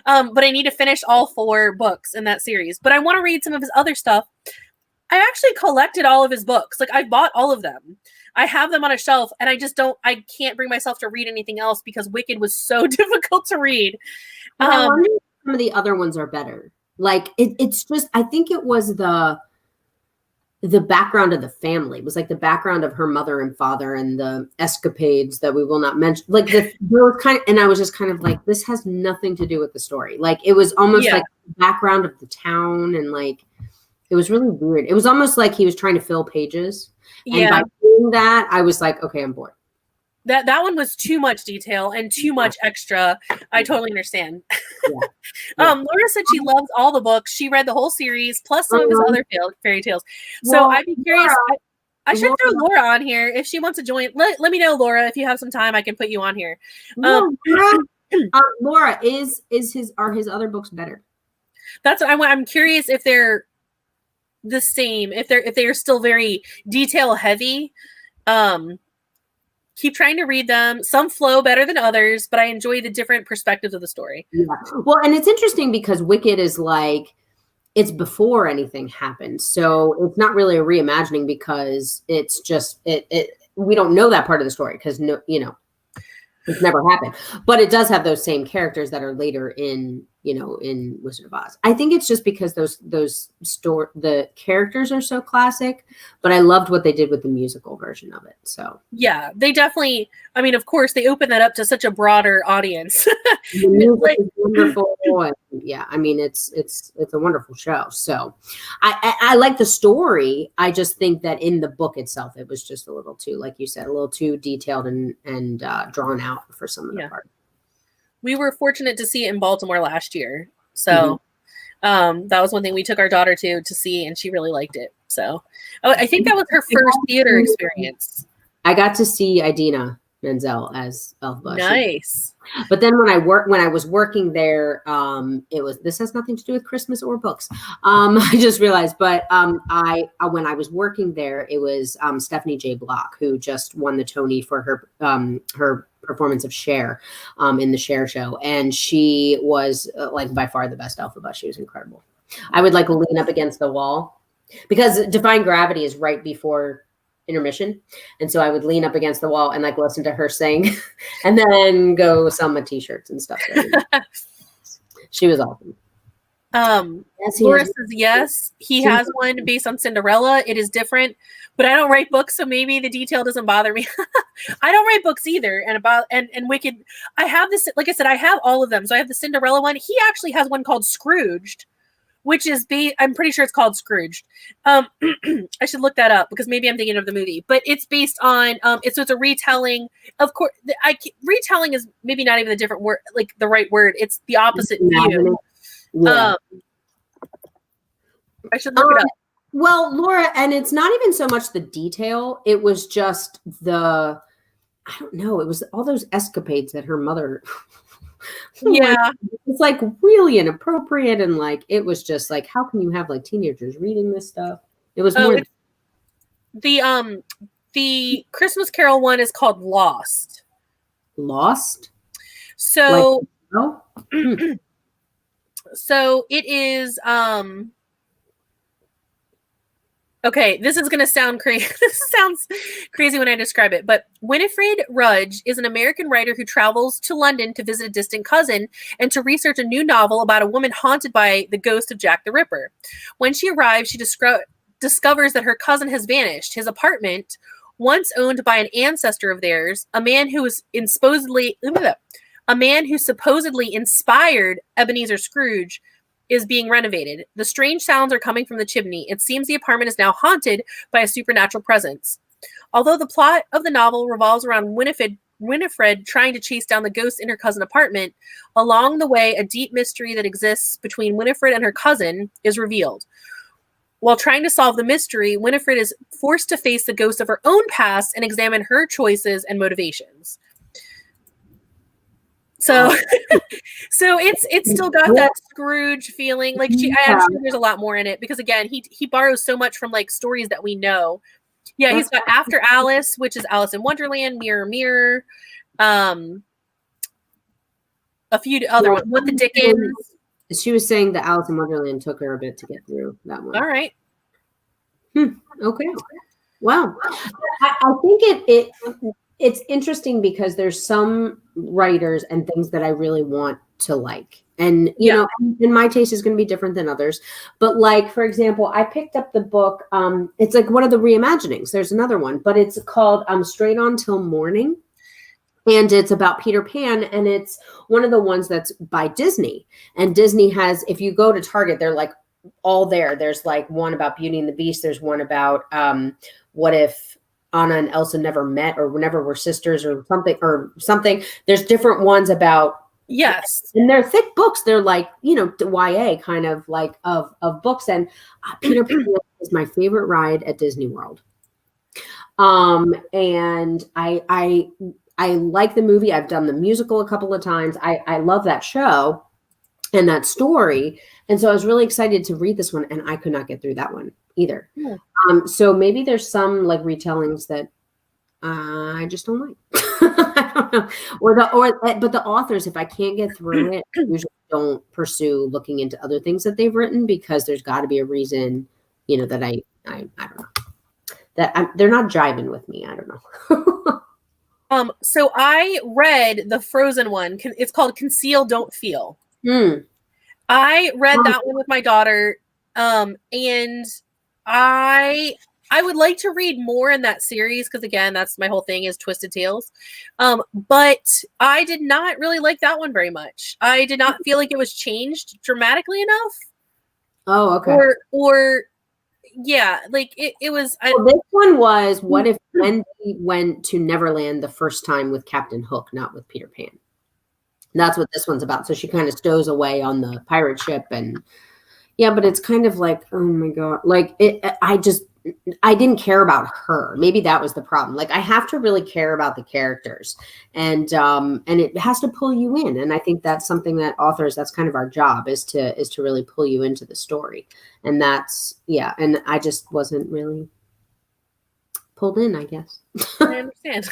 But I need to finish all 4 books in that series. But I want to read some of his other stuff. I actually collected all of his books. Like I bought all of them. I have them on a shelf and I can't bring myself to read anything else because Wicked was so difficult to read. I wonder if some of the other ones are better. Like it's just, I think it was the background of the family. It was like the background of her mother and father and the escapades that we will not mention. Like and I was just kind of like, this has nothing to do with the story. Like it was almost like the background of the town and like, it was really weird. It was almost like he was trying to fill pages. And by doing that, I was like, okay, I'm bored. That one was too much detail and too much extra. I totally understand. Laura said she loves all the books. She read the whole series plus some of his other fairy tales. So I'd be curious. I should throw Laura on here if she wants to join. Let me know, Laura, if you have some time. I can put you on here. Laura, are his other books better? That's what I'm curious if they're the same. If they are still very detail heavy. Keep trying to read them. Some flow better than others, but I enjoy the different perspectives of the story. Yeah. Well, and it's interesting because Wicked is like, it's before anything happened. So it's not really a reimagining because it's just, we don't know that part of the story because it's never happened. But it does have those same characters that are later in in Wizard of Oz. I think it's just because the characters are so classic, but I loved what they did with the musical version of it. So yeah, they definitely, I mean, of course they open that up to such a broader audience. the music Like- is wonderful. And yeah, I mean, it's a wonderful show. So I like the story. I just think that in the book itself, it was just a little too, like you said, a little too detailed and drawn out for some of the parts. We were fortunate to see it in Baltimore last year. So that was one thing we took our daughter to see, and she really liked it. So I think that was her first theater experience. I got to see Idina Menzel as Elphaba. Nice. But then when I was working there, this has nothing to do with Christmas or books. I just realized, but when I was working there, it was Stephanie J. Block, who just won the Tony for her performance of Cher in the Cher show, and she was like by far the best Elphaba. She was incredible. I would like lean up against the wall because Defying Gravity is right before intermission, and so I would lean up against the wall and like listen to her sing and then go sell my t-shirts and stuff. She was awesome. Yes, Laura says yes, he has one based on Cinderella. It is different, but I don't write books, so maybe the detail doesn't bother me. I don't write books either, and Wicked, I have this, like I said, I have all of them. So I have the Cinderella one. He actually has one called Scrooged, which is I'm pretty sure it's called Scrooged. I should look that up because maybe I'm thinking of the movie, but it's based on it's a retelling. Of course, retelling is maybe not even the different word, like the right word. It's the opposite view. Yeah. I should look it up. Well, Laura, and it's not even so much the detail. It was just I don't know. It was all those escapades that her mother. Yeah. It's like really inappropriate. And like, it was just like, how can you have like teenagers reading this stuff? It was more. The Christmas Carol one is called Lost. Lost? So, Like, so it is, okay, this is going to sound crazy. This sounds crazy when I describe it, but Winifred Rudge is an American writer who travels to London to visit a distant cousin and to research a new novel about a woman haunted by the ghost of Jack the Ripper. When she arrives, she discovers that her cousin has vanished. His apartment, once owned by an ancestor of theirs, a man who supposedly inspired Ebenezer Scrooge, is being renovated. The strange sounds are coming from the chimney. It seems the apartment is now haunted by a supernatural presence. Although the plot of the novel revolves around Winifred trying to chase down the ghost in her cousin's apartment, along the way, a deep mystery that exists between Winifred and her cousin is revealed. While trying to solve the mystery, Winifred is forced to face the ghost of her own past and examine her choices and motivations. So, so it's still got that Scrooge feeling. Like I'm sure there's a lot more in it because again, he borrows so much from like stories that we know. Yeah, he's got After Alice, which is Alice in Wonderland, Mirror Mirror, a few other ones. What the Dickens? She was saying that Alice in Wonderland took her a bit to get through that one. All right. Okay. Wow. I think it's interesting because there's some writers and things that I really want to like. And, you know, and my taste is going to be different than others. But like, for example, I picked up the book. It's like one of the reimaginings. There's another one, but it's called Straight On Till Morning. And it's about Peter Pan. And it's one of the ones that's by Disney. And Disney has, if you go to Target, they're like all there. There's like one about Beauty and the Beast. There's one about what if Anna and Elsa never met or never were sisters or something. There's different ones about. Yes. And they're thick books. They're like, you know, YA kind of like of books. And Peter Pan is my favorite ride at Disney World. And I like the movie. I've done the musical a couple of times. I love that show and that story. And so I was really excited to read this one, and I could not get through that one either. Yeah. So maybe there's some like retellings that I just don't like. I don't know. But the authors, if I can't get through it, I usually don't pursue looking into other things that they've written because there's got to be a reason, you know, that I don't know, that they're not jiving with me. I don't know. So I read the Frozen one. It's called Conceal, Don't Feel. I read that one with my daughter, and I would like to read more in that series because again, that's my whole thing is Twisted Tales. But I did not really like that one very much. I did not feel like it was changed dramatically enough. Oh, okay. Or yeah, like it was. Well, this one was what if Wendy went to Neverland the first time with Captain Hook, not with Peter Pan. That's what this one's about. So she kind of stows away on the pirate ship, and yeah, but it's kind of like, oh my god, like I didn't care about her. Maybe that was the problem. Like I have to really care about the characters, and it has to pull you in. And I think that's something that authors, that's kind of our job, is to really pull you into the story. And that's and I just wasn't really pulled in, I guess. I understand.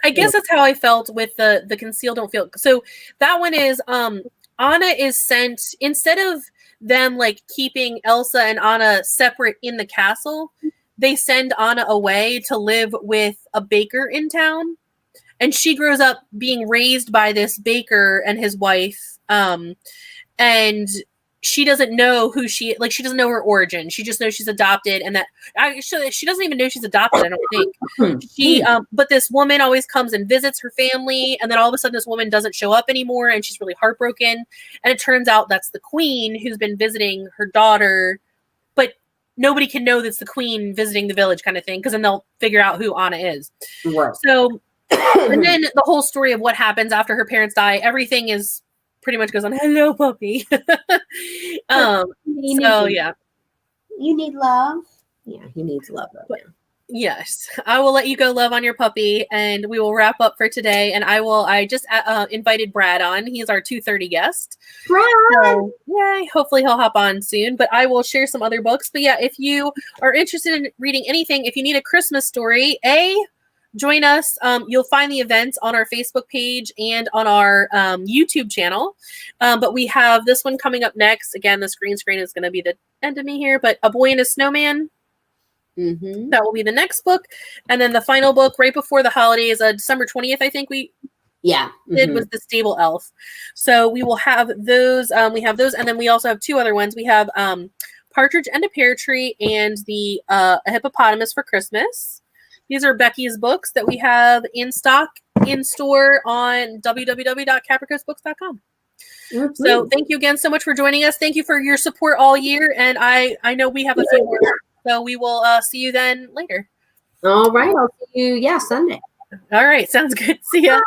I guess that's how I felt with the Conceal Don't Feel. So that one is Anna is sent, instead of them like keeping Elsa and Anna separate in the castle, they send Anna away to live with a baker in town, and she grows up being raised by this baker and his wife, and she doesn't know who she doesn't know her origin. She just knows she's adopted, and that she doesn't even know she's adopted. I don't think but this woman always comes and visits her family, and then all of a sudden this woman doesn't show up anymore, and she's really heartbroken. And it turns out that's the queen who's been visiting her daughter, but nobody can know that's the queen visiting the village, kind of thing, because then they'll figure out who Anna is. Right. So, and then the whole story of what happens after her parents die, everything is pretty much goes on, hello puppy. So yeah, you need love. Yeah, he needs love right now. Yes, I will let you go love on your puppy, and we will wrap up for today. And I just invited Brad on. He's our 2:30 guest. Brad, so yay! Hopefully he'll hop on soon. But I will share some other books. But yeah, if you are interested in reading anything, if you need a Christmas story, join us. You'll find the events on our Facebook page and on our YouTube channel. But we have this one coming up next. Again, the screen is going to be the end of me here, but A Boy and a Snowman. Mm-hmm. That will be the next book. And then the final book right before the holidays, December 20th, I think we did, was The Stable Elf. So we will have those. We have those. And then we also have two other ones. We have Partridge and a Pear Tree and A Hippopotamus for Christmas. These are Becky's books that we have in stock, in store on www.capricoastbooks.com. Mm-hmm. So thank you again so much for joining us. Thank you for your support all year. And I know we have a few more, so we will see you then later. All right. I'll see you, Sunday. All right. Sounds good. See ya.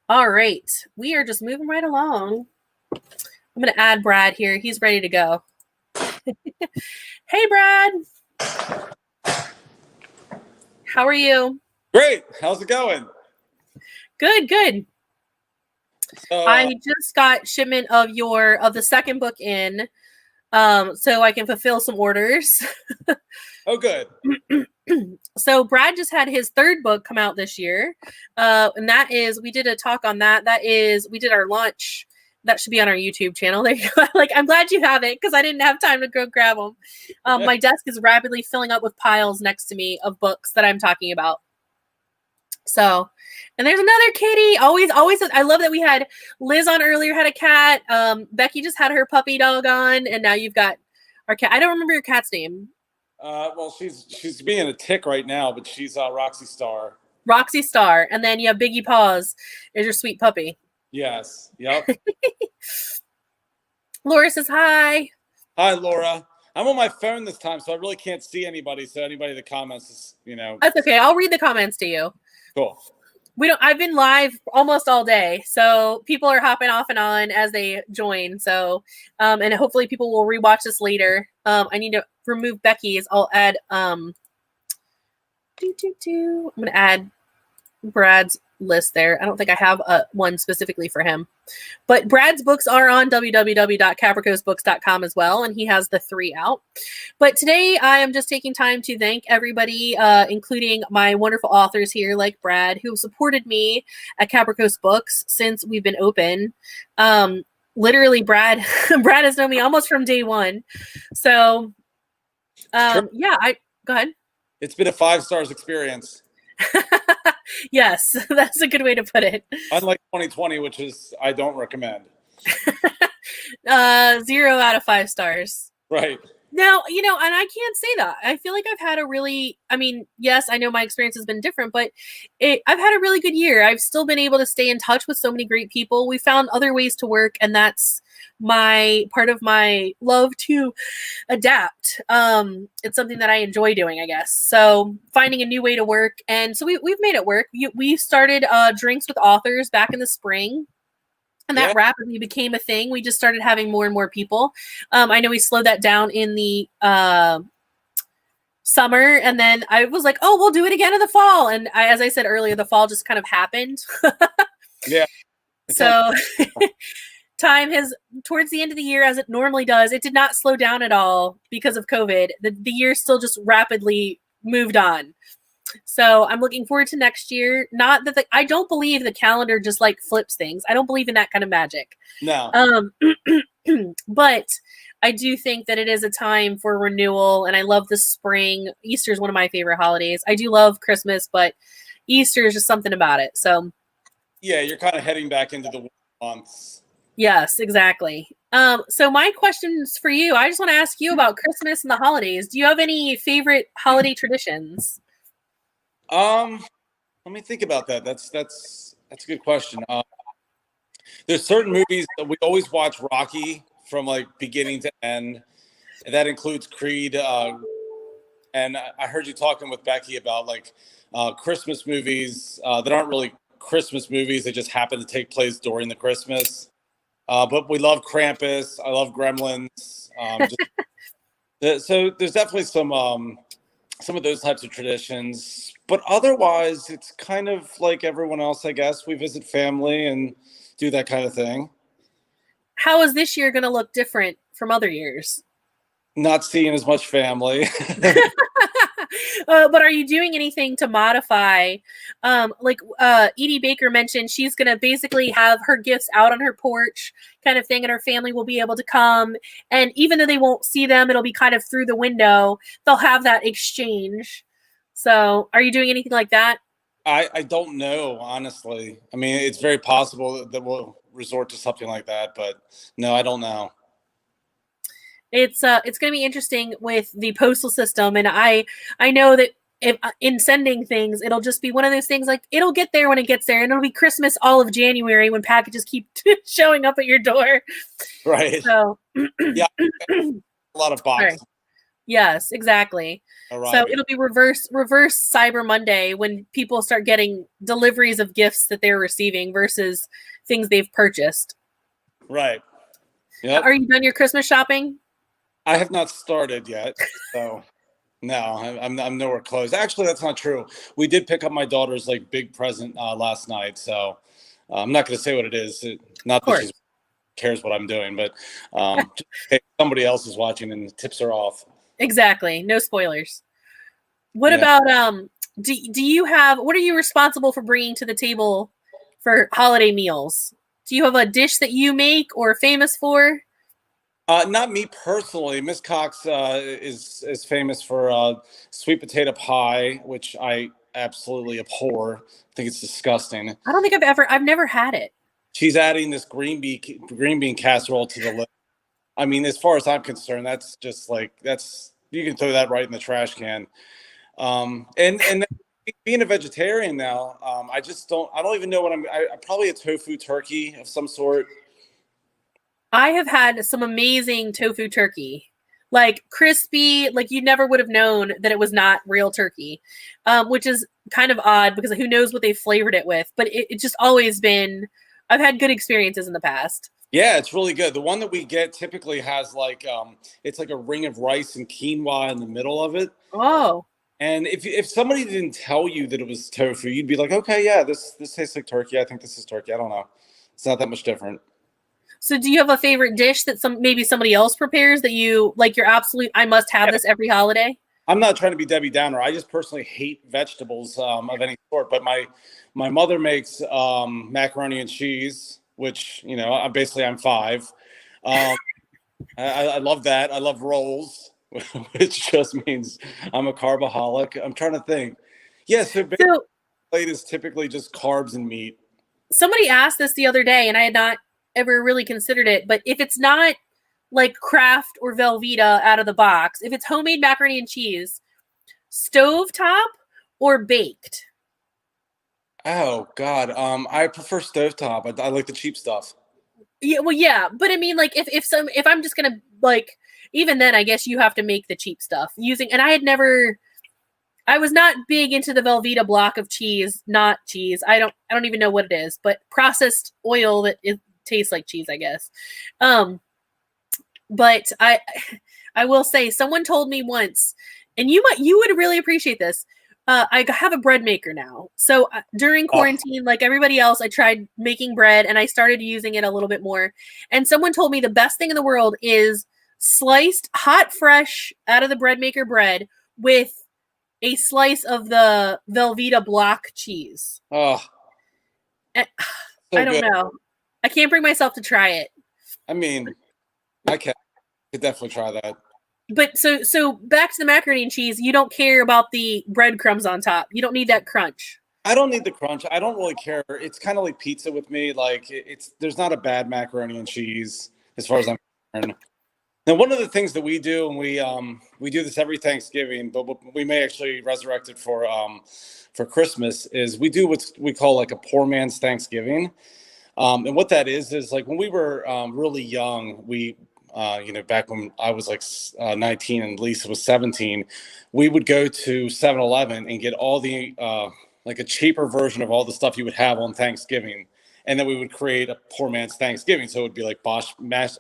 All right. We are just moving right along. I'm going to add Brad here. He's ready to go. Hey, Brad. How are you? Great. How's it going? Good. I just got shipment of the second book in, so I can fulfill some orders. Oh, good. So Brad just had his third book come out this year, and that is, we did a talk on that. We did our launch. That should be on our YouTube channel. There you go. I'm glad you have it because I didn't have time to go grab them. My desk is rapidly filling up with piles next to me of books that I'm talking about. So, and there's another kitty. Always. I love that we had Liz on earlier, had a cat. Becky just had her puppy dog on, and now you've got our cat. I don't remember your cat's name. Well, she's being a tick right now, but she's Roxy Star. Roxy Star, and then you have Biggie Paws is your sweet puppy. Yes. Yep. Laura says hi. Hi, Laura. I'm on my phone this time, so I really can't see anybody. So anybody that comments is, That's okay. I'll read the comments to you. Cool. I've been live almost all day, so people are hopping off and on as they join. So, and hopefully people will rewatch this later. I need to remove Becky's. I'll add, I'm going to add Brad's list there. I don't think I have one specifically for him, but Brad's books are on www.capricoastbooks.com as well, and he has the 3 out. But today I am just taking time to thank everybody, including my wonderful authors here like Brad, who supported me at Capricoast Books since we've been open. Literally Brad has known me almost from day one. So go ahead. It's been a 5 stars experience. Yes, that's a good way to put it. Unlike 2020, which is I don't recommend. 0 out of 5 stars. Right. Now, and I can't say that. I feel like I've had yes, I know my experience has been different, but I've had a really good year. I've still been able to stay in touch with so many great people. We found other ways to work, and that's part of my love to adapt. It's something that I enjoy doing, I guess. So finding a new way to work. And so we've made it work. We started Drinks with Authors back in the spring. And that rapidly became a thing. We just started having more and more people. I know we slowed that down in the summer. And then I was like, oh, we'll do it again in the fall. And as I said earlier, the fall just kind of happened. Yeah. So time has, towards the end of the year, as it normally does, it did not slow down at all because of COVID. The year still just rapidly moved on. So I'm looking forward to next year. Not that I don't believe the calendar just like flips things. I don't believe in that kind of magic. No. But I do think that it is a time for renewal, and I love the spring. Easter is one of my favorite holidays. I do love Christmas, but Easter is just something about it. So yeah, you're kind of heading back into the winter months. Yes, exactly. So my questions for you, I just want to ask you about Christmas and the holidays. Do you have any favorite holiday traditions? Let me think about that. That's a good question. There's certain movies that we always watch Rocky from like beginning to end. And that includes Creed. And I heard you talking with Becky about like Christmas movies that aren't really Christmas movies. They just happen to take place during the Christmas. But we love Krampus. I love Gremlins. So there's definitely some of those types of traditions. But otherwise, it's kind of like everyone else, I guess. We visit family and do that kind of thing. How is this year going to look different from other years? Not seeing as much family. But are you doing anything to modify? Edie Baker mentioned, she's going to basically have her gifts out on her porch kind of thing, and her family will be able to come. And even though they won't see them, it'll be kind of through the window. They'll have that exchange. So are you doing anything like that? I don't know, honestly. I mean, it's very possible that we'll resort to something like that, but no, I don't know. It's going to be interesting with the postal system, and I know that if in sending things, it'll just be one of those things like it'll get there when it gets there, and it'll be Christmas all of January when packages keep showing up at your door. Right. So yeah, a lot of boxes. Sorry. Yes, exactly. Arriving. So it'll be reverse Cyber Monday when people start getting deliveries of gifts that they're receiving versus things they've purchased. Right. Yep. Are you done your Christmas shopping? I have not started yet, so no, I'm nowhere close. Actually, that's not true. We did pick up my daughter's like big present last night, so I'm not going to say what it is. Not that she cares what I'm doing, but just somebody else is watching and tips her off. Exactly. No spoilers. What about do you have, what are you responsible for bringing to the table for holiday meals? Do you have a dish that you make or famous for? Not me personally. Miss Cox is famous for sweet potato pie, which I absolutely abhor. I think it's disgusting. I don't think I've never had it. She's adding this green bean casserole to the list. I mean, as far as I'm concerned, that's just like you can throw that right in the trash can. And being a vegetarian now, I don't even know what I probably a tofu turkey of some sort. I have had some amazing tofu turkey, like crispy, like you never would have known that it was not real turkey, which is kind of odd because who knows what they flavored it with, but it's just always been, I've had good experiences in the past. Yeah, it's really good. The one that we get typically has like, it's like a ring of rice and quinoa in the middle of it. Oh. And if somebody didn't tell you that it was tofu, you'd be like, okay, yeah, this tastes like turkey. I think this is turkey. I don't know. It's not that much different. So do you have a favorite dish that maybe somebody else prepares that you like your absolute, I must have this every holiday? I'm not trying to be Debbie Downer. I just personally hate vegetables of any sort. But my mother makes macaroni and cheese, which, you know, I'm 5. I love that. I love rolls, which just means I'm a carboholic. I'm trying to think. Yeah, so plate is typically just carbs and meat. Somebody asked this the other day, and I had not ever really considered it, but if it's not like Kraft or Velveeta out of the box, if it's homemade macaroni and cheese, stovetop or baked? Oh God, I prefer stovetop. I like the cheap stuff. Yeah, well, yeah, but I mean, like, if I'm just gonna, like, even then, I guess you have to make the cheap stuff using. And I was not big into the Velveeta block of cheese, not cheese. I don't even know what it is, but processed oil that it tastes like cheese, I guess. But I will say, someone told me once, and you would really appreciate this. I have a bread maker now. So during quarantine, like everybody else, I tried making bread and I started using it a little bit more. And someone told me the best thing in the world is sliced hot, fresh out of the bread maker bread with a slice of the Velveeta block cheese. Oh, And, so I don't good. know. I can't bring myself to try it. I mean, I could definitely try that. But so back to the macaroni and cheese, you don't care about the breadcrumbs on top. You don't need that crunch. I don't need the crunch. I don't really care. It's kind of like pizza with me. Like there's not a bad macaroni and cheese as far as I'm concerned. Now, one of the things that we do, and we do this every Thanksgiving, but we may actually resurrect it for Christmas, is we do what we call like a poor man's Thanksgiving. And what that is like when we were really young, we back when I was like 19 and Lisa was 17, we would go to 7-Eleven and get all the like a cheaper version of all the stuff you would have on Thanksgiving. And then we would create a poor man's Thanksgiving. So it would be like boxed mashed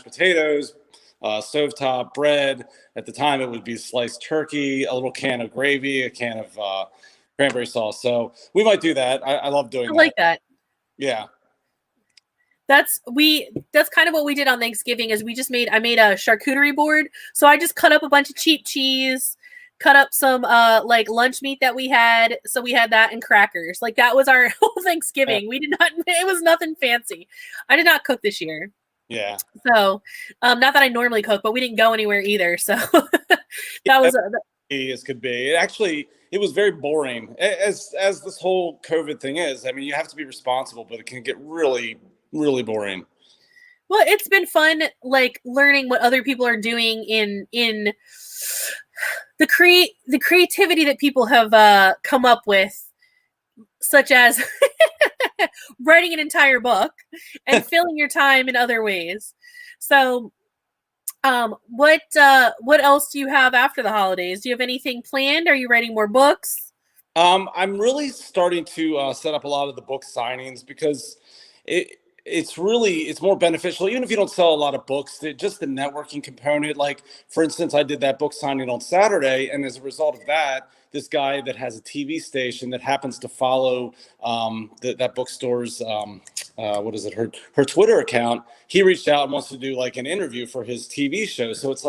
potatoes, stovetop bread. At the time, it would be sliced turkey, a little can of gravy, a can of cranberry sauce. So we might do that. I love doing that. I like that. Yeah. That's kind of what we did on Thanksgiving is I made a charcuterie board. So I just cut up a bunch of cheap cheese, cut up some like lunch meat that we had. So we had that and crackers. Like that was our whole Thanksgiving. It was nothing fancy. I did not cook this year. Yeah. So not that I normally cook, but we didn't go anywhere either. So that was as could be. It was very boring as this whole COVID thing is. I mean, you have to be responsible, but it can get really, really boring. Well, it's been fun, like learning what other people are doing in the creativity that people have come up with, such as writing an entire book and filling your time in other ways. So, what else do you have after the holidays? Do you have anything planned? Are you writing more books? I'm really starting to set up a lot of the book signings because it's more beneficial, even if you don't sell a lot of books, just the networking component. Like, for instance, I did that book signing on Saturday, and as a result of that, this guy that has a TV station that happens to follow that bookstore's her Twitter account, he reached out and wants to do like an interview for his TV show. So it's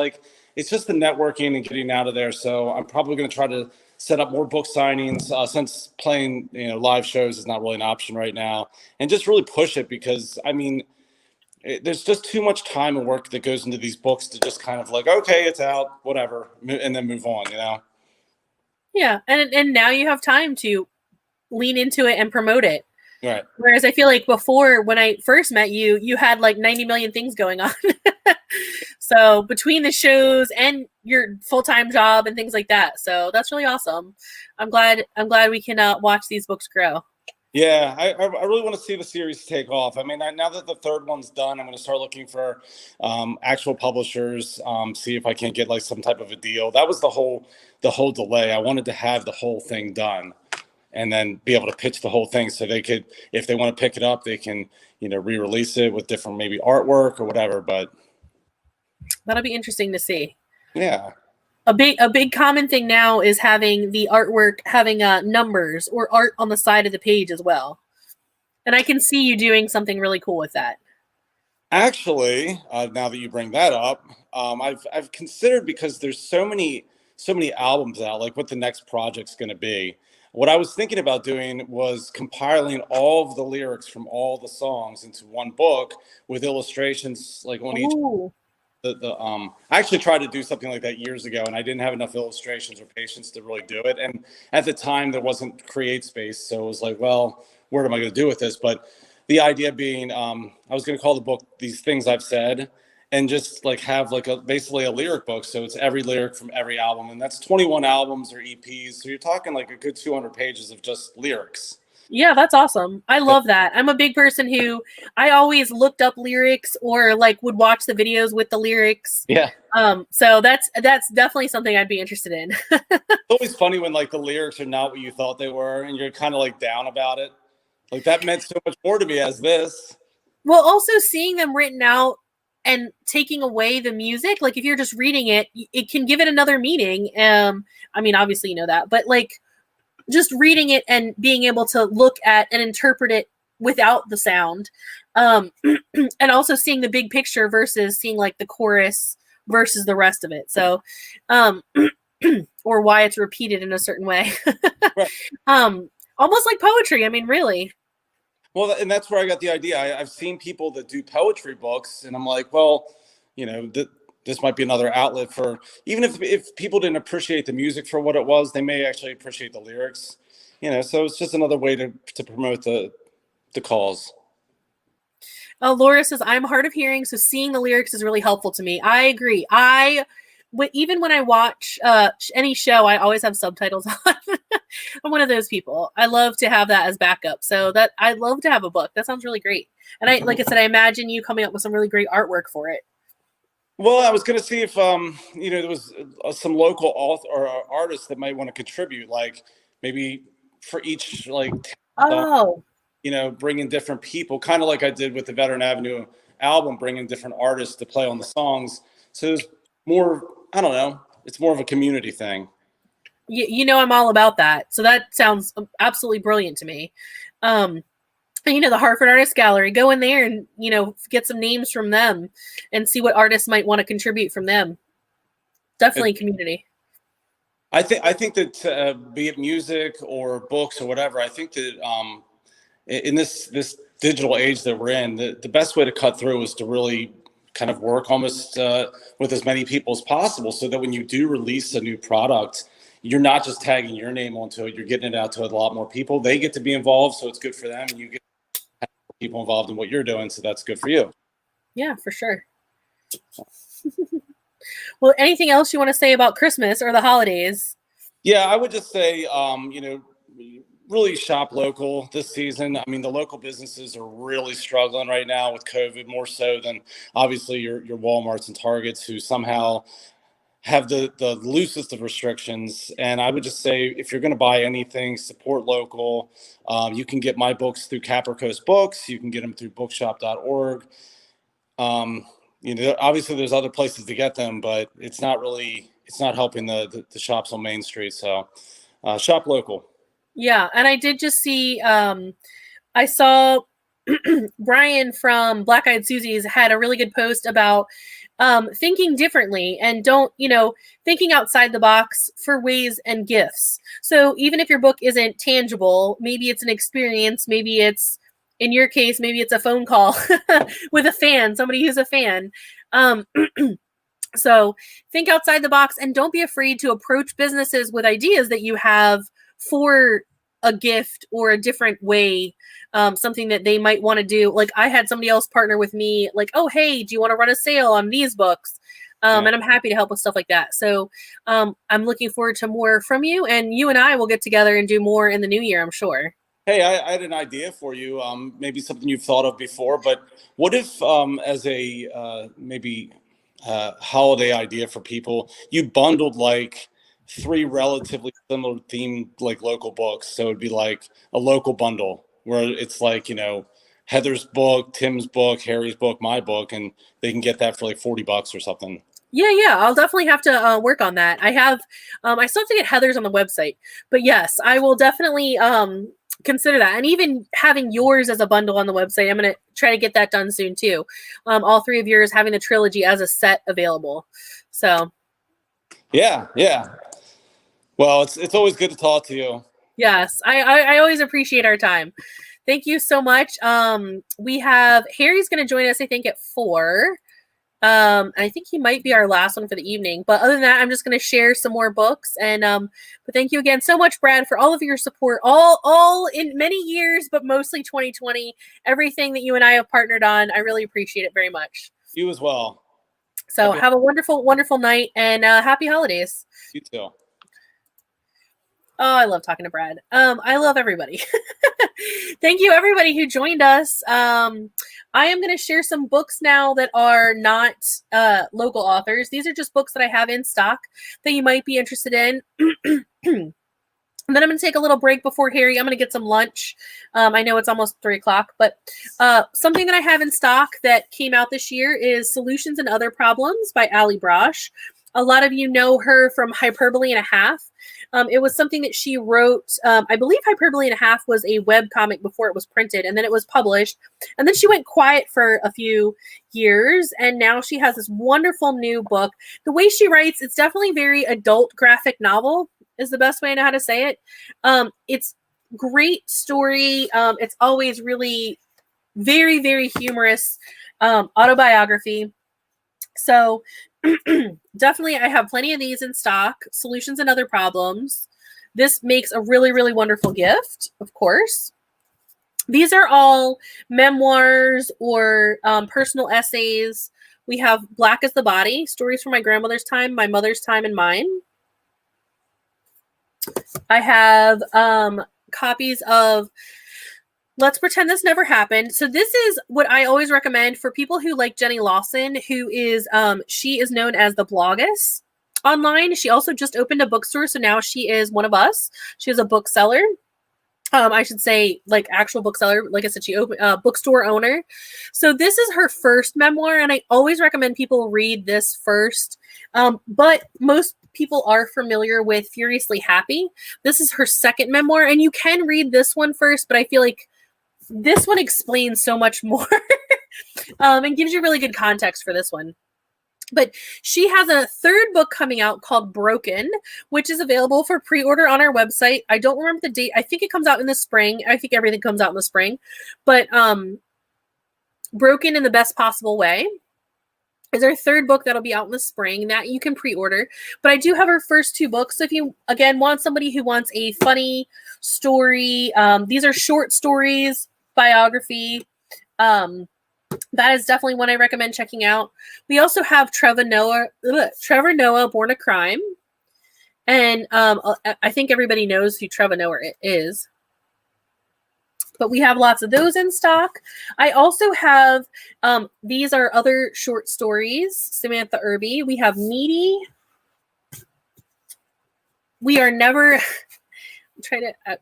just the networking and getting out of there. So I'm probably going to try to set up more book signings since playing live shows is not really an option right now, and just really push it because I mean there's just too much time and work that goes into these books to just kind of like, okay, it's out, whatever, and then move on, Yeah, and now you have time to lean into it and promote it. Right. Whereas I feel like before, when I first met you, you had like 90 million things going on. So between the shows and your full-time job and things like that. So that's really awesome. I'm glad we can watch these books grow. Yeah, I really want to see the series take off. I mean, now that the third one's done, I'm going to start looking for actual publishers, see if I can get like some type of a deal. That was the whole delay. I wanted to have the whole thing done and then be able to pitch the whole thing so they could, if they want to pick it up, they can, re-release it with different maybe artwork or whatever. But that'll be interesting to see. Yeah. A big common thing now is having the artwork having numbers or art on the side of the page as well. And I can see you doing something really cool with that. Actually, now that you bring that up, I've considered, because there's so many albums out, like what the next project's going to be. What I was thinking about doing was compiling all of the lyrics from all the songs into one book with illustrations like on each. I actually tried to do something like that years ago, and I didn't have enough illustrations or patience to really do it. And at the time, there wasn't Create Space, so it was like, well, what am I going to do with this? But the idea being, I was going to call the book "These Things I've Said," and just like have like basically a lyric book. So it's every lyric from every album, and that's 21 albums or EPs. So you're talking like a good 200 pages of just lyrics. Yeah, that's awesome. I love that. I'm a big person who I always looked up lyrics or like would watch the videos with the lyrics. Yeah. So that's definitely something I'd be interested in. It's always funny when like the lyrics are not what you thought they were and you're kind of like down about it. Like that meant so much more to me as this. Well, also seeing them written out and taking away the music, like if you're just reading it, it can give it another meaning. I mean, obviously you know that, but like just reading it and being able to look at and interpret it without the sound. And also seeing the big picture versus seeing like the chorus versus the rest of it. So, or why it's repeated in a certain way. Right. Almost like poetry. I mean, really. Well, and that's where I got the idea. I've seen people that do poetry books, and I'm like, well, you know, this might be another outlet for, even if people didn't appreciate the music for what it was, they may actually appreciate the lyrics, you know, so it's just another way to promote the cause. Laura says, I'm hard of hearing, so seeing the lyrics is really helpful to me. I agree. Even when I watch any show, I always have subtitles on. I'm one of those people. I love to have that as backup. So that I'd love to have a book. That sounds really great. And like I said, I imagine you coming up with some really great artwork for it. Well, I was going to see if, you know, there was some local author or artists that might want to contribute, like maybe for each, like, you know, bring in different people, kind of like I did with the Veteran Avenue album, bring in different artists to play on the songs. So there's more, I don't know, it's more of a community thing. You know, I'm all about that. So that sounds absolutely brilliant to me. You know, the Hartford Artist Gallery, go in there and, you know, get some names from them and see what artists might want to contribute from them. Definitely community. I think that be it music or books or whatever, I think that in this digital age that we're in, the best way to cut through is to really kind of work almost with as many people as possible, so that when you do release a new product, you're not just tagging your name onto it, you're getting it out to a lot more people. They get to be involved, so it's good for them, and you get people involved in what you're doing, so that's good for you. Yeah, for sure. Well, anything else you want to say about Christmas or the holidays? Yeah, I would just say, you know, really shop local this season. I mean, the local businesses are really struggling right now with COVID, more so than obviously your Walmarts and Targets, who somehow have the loosest of restrictions. And I would just say, if you're going to buy anything, support local. You can get my books through Capper Coast Books. You can get them through bookshop.org. You know, obviously there's other places to get them, but it's not helping the shops on Main Street. So shop local. Yeah. And I did just see, I saw Brian from Black Eyed Susie's had a really good post about thinking differently and thinking outside the box for ways and gifts. So even if your book isn't tangible, maybe it's an experience, maybe it's, in your case, maybe it's a phone call with a fan, somebody who's a fan. So think outside the box and don't be afraid to approach businesses with ideas that you have for a gift or a different way, something that they might want to do. Like I had somebody else partner with me, like, oh, hey, do you want to run a sale on these books? And I'm happy to help with stuff like that. So I'm looking forward to more from you, and you and I will get together and do more in the new year, I'm sure. Hey, I had an idea for you, maybe something you've thought of before, but what if as a maybe holiday idea for people, you bundled like 3 relatively similar themed like local books? So it'd be like a local bundle where it's like, you know, Heather's book, Tim's book, Harry's book, my book, and they can get that for like $40 or something. Yeah, I'll definitely have to work on that. I still have to get Heather's on the website, but yes, I will definitely consider that. And even having yours as a bundle on the website, I'm going to try to get that done soon too. All 3 of yours having the trilogy as a set available. So yeah. Well, it's always good to talk to you. Yes, I always appreciate our time. Thank you so much. We have Harry's going to join us, I think, at 4. I think he might be our last one for the evening. But other than that, I'm just going to share some more books. And but thank you again so much, Brad, for all of your support, all in many years, but mostly 2020. Everything that you and I have partnered on, I really appreciate it very much. You as well. So have a wonderful, wonderful night, and happy holidays. You too. Oh, I love talking to Brad. I love everybody. Thank you, everybody who joined us. I am going to share some books now that are not local authors. These are just books that I have in stock that you might be interested in. And then I'm going to take a little break before Harry. I'm going to get some lunch. I know it's almost 3 o'clock, but something that I have in stock that came out this year is Solutions and Other Problems by Ali Brosh. A lot of you know her from Hyperbole and a Half. It was something that she wrote. I believe Hyperbole and a Half was a web comic before it was printed, and then it was published. And then she went quiet for a few years, and now she has this wonderful new book. The way she writes, it's definitely very adult graphic novel is the best way I know how to say it. It's great story. It's always really very, very humorous autobiography. So definitely I have plenty of these in stock. Solutions and Other Problems. This makes a really, really wonderful gift, of course. These are all memoirs or personal essays. We have Black as the Body, Stories from My Grandmother's Time, My Mother's Time, and Mine. I have copies of Let's Pretend This Never Happened. So this is what I always recommend for people who like Jenny Lawson, who is, she is known as the Bloggess online. She also just opened a bookstore, so now she is one of us. She is a bookseller. I should say, like, actual bookseller. Like I said, she opened bookstore owner. So this is her first memoir, and I always recommend people read this first. But most people are familiar with Furiously Happy. This is her second memoir, and you can read this one first, but I feel like this one explains so much more and gives you really good context for this one. But she has a third book coming out called Broken, which is available for pre-order on our website. I don't remember the date. I think it comes out in the spring. I think everything comes out in the spring. But Broken in the Best Possible Way is our third book that'll be out in the spring that you can pre-order. But I do have her first two books. So if you, again, want somebody who wants a funny story, these are short stories, biography, that is definitely one I recommend checking out. We also have Trevor Noah, Born a Crime. And I think everybody knows who Trevor Noah is. But we have lots of those in stock. I also have, these are other short stories, Samantha Irby. We have Needy. We Are Never,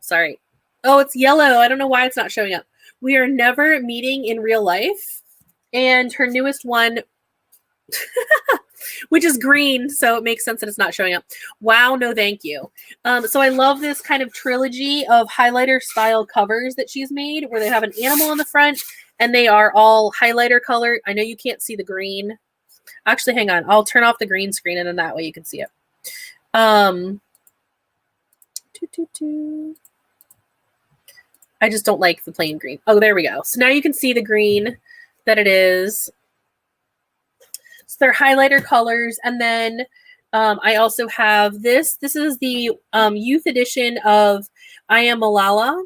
sorry. Oh, it's yellow. I don't know why it's not showing up. We Are Never Meeting in Real Life. And her newest one, which is green, so it makes sense that it's not showing up. Wow, no thank you. So I love this kind of trilogy of highlighter style covers that she's made where they have an animal on the front and they are all highlighter color. I know you can't see the green. Actually, hang on. I'll turn off the green screen and then that way you can see it. I just don't like the plain green. Oh, there we go. So now you can see the green that it is. So they're highlighter colors. And then I also have this. This is the youth edition of I Am Malala,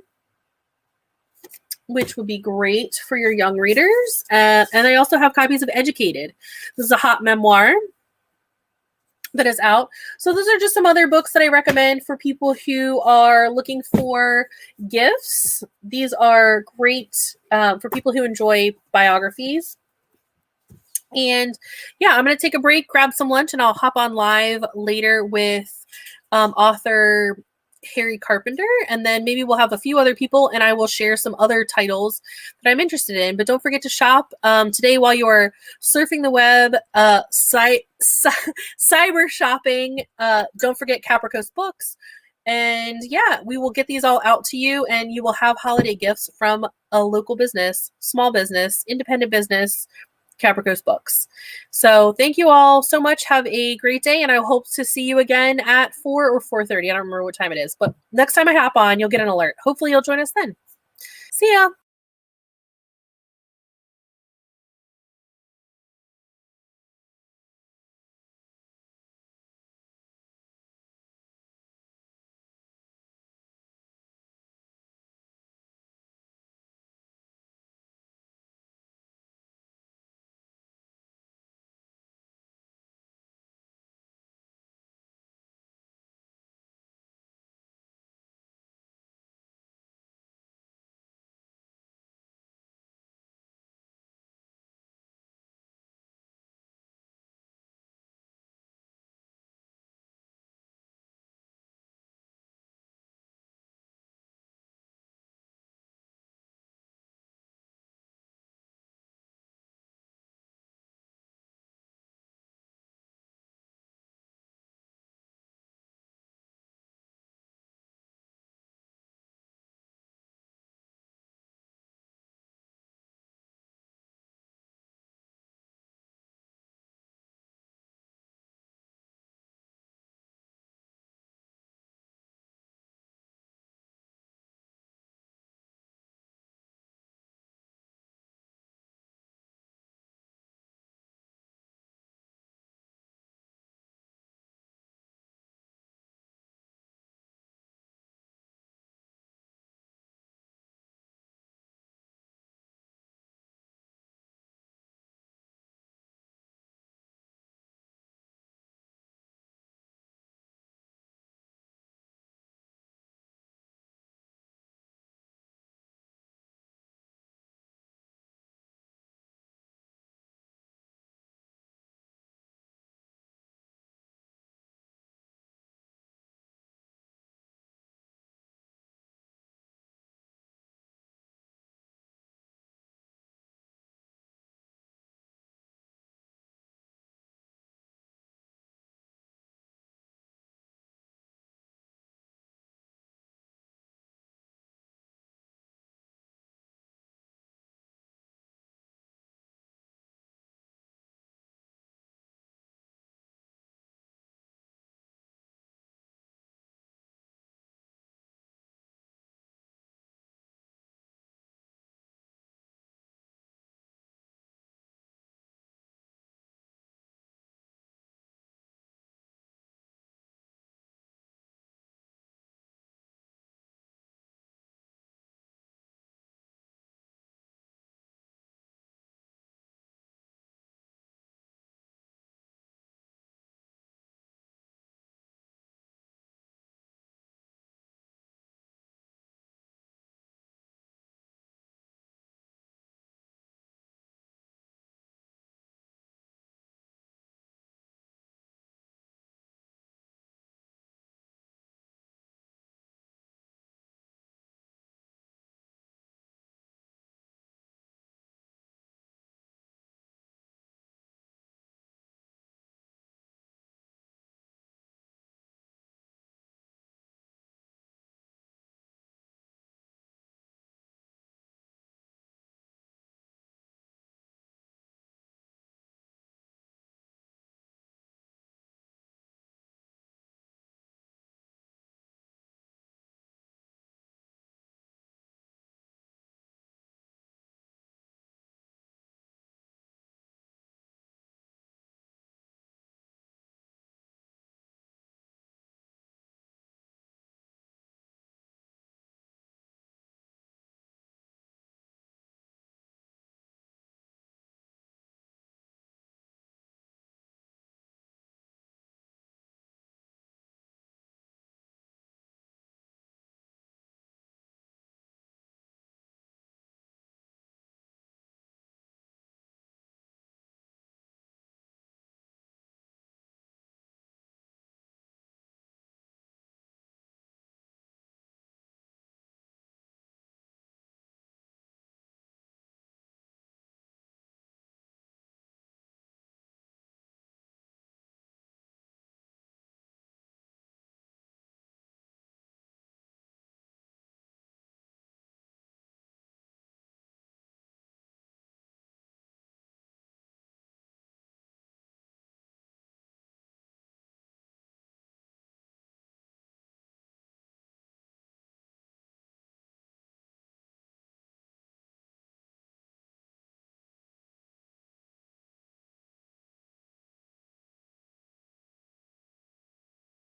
which would be great for your young readers. And I also have copies of Educated. This is a hot memoir that is out. So those are just some other books that I recommend for people who are looking for gifts. These are great for people who enjoy biographies. And yeah, I'm going to take a break, grab some lunch, and I'll hop on live later with author Harry Carpenter, and then maybe we'll have a few other people and I will share some other titles that I'm interested in. But don't forget to shop today while you're surfing the web, cyber shopping. Don't forget Capra Coast Books. And yeah, we will get these all out to you and you will have holiday gifts from a local business, small business, independent business, Capra Coast Books. So thank you all so much. Have a great day, and I hope to see you again at 4 or 4:30. I don't remember what time it is, but next time I hop on, you'll get an alert. Hopefully you'll join us then. See ya.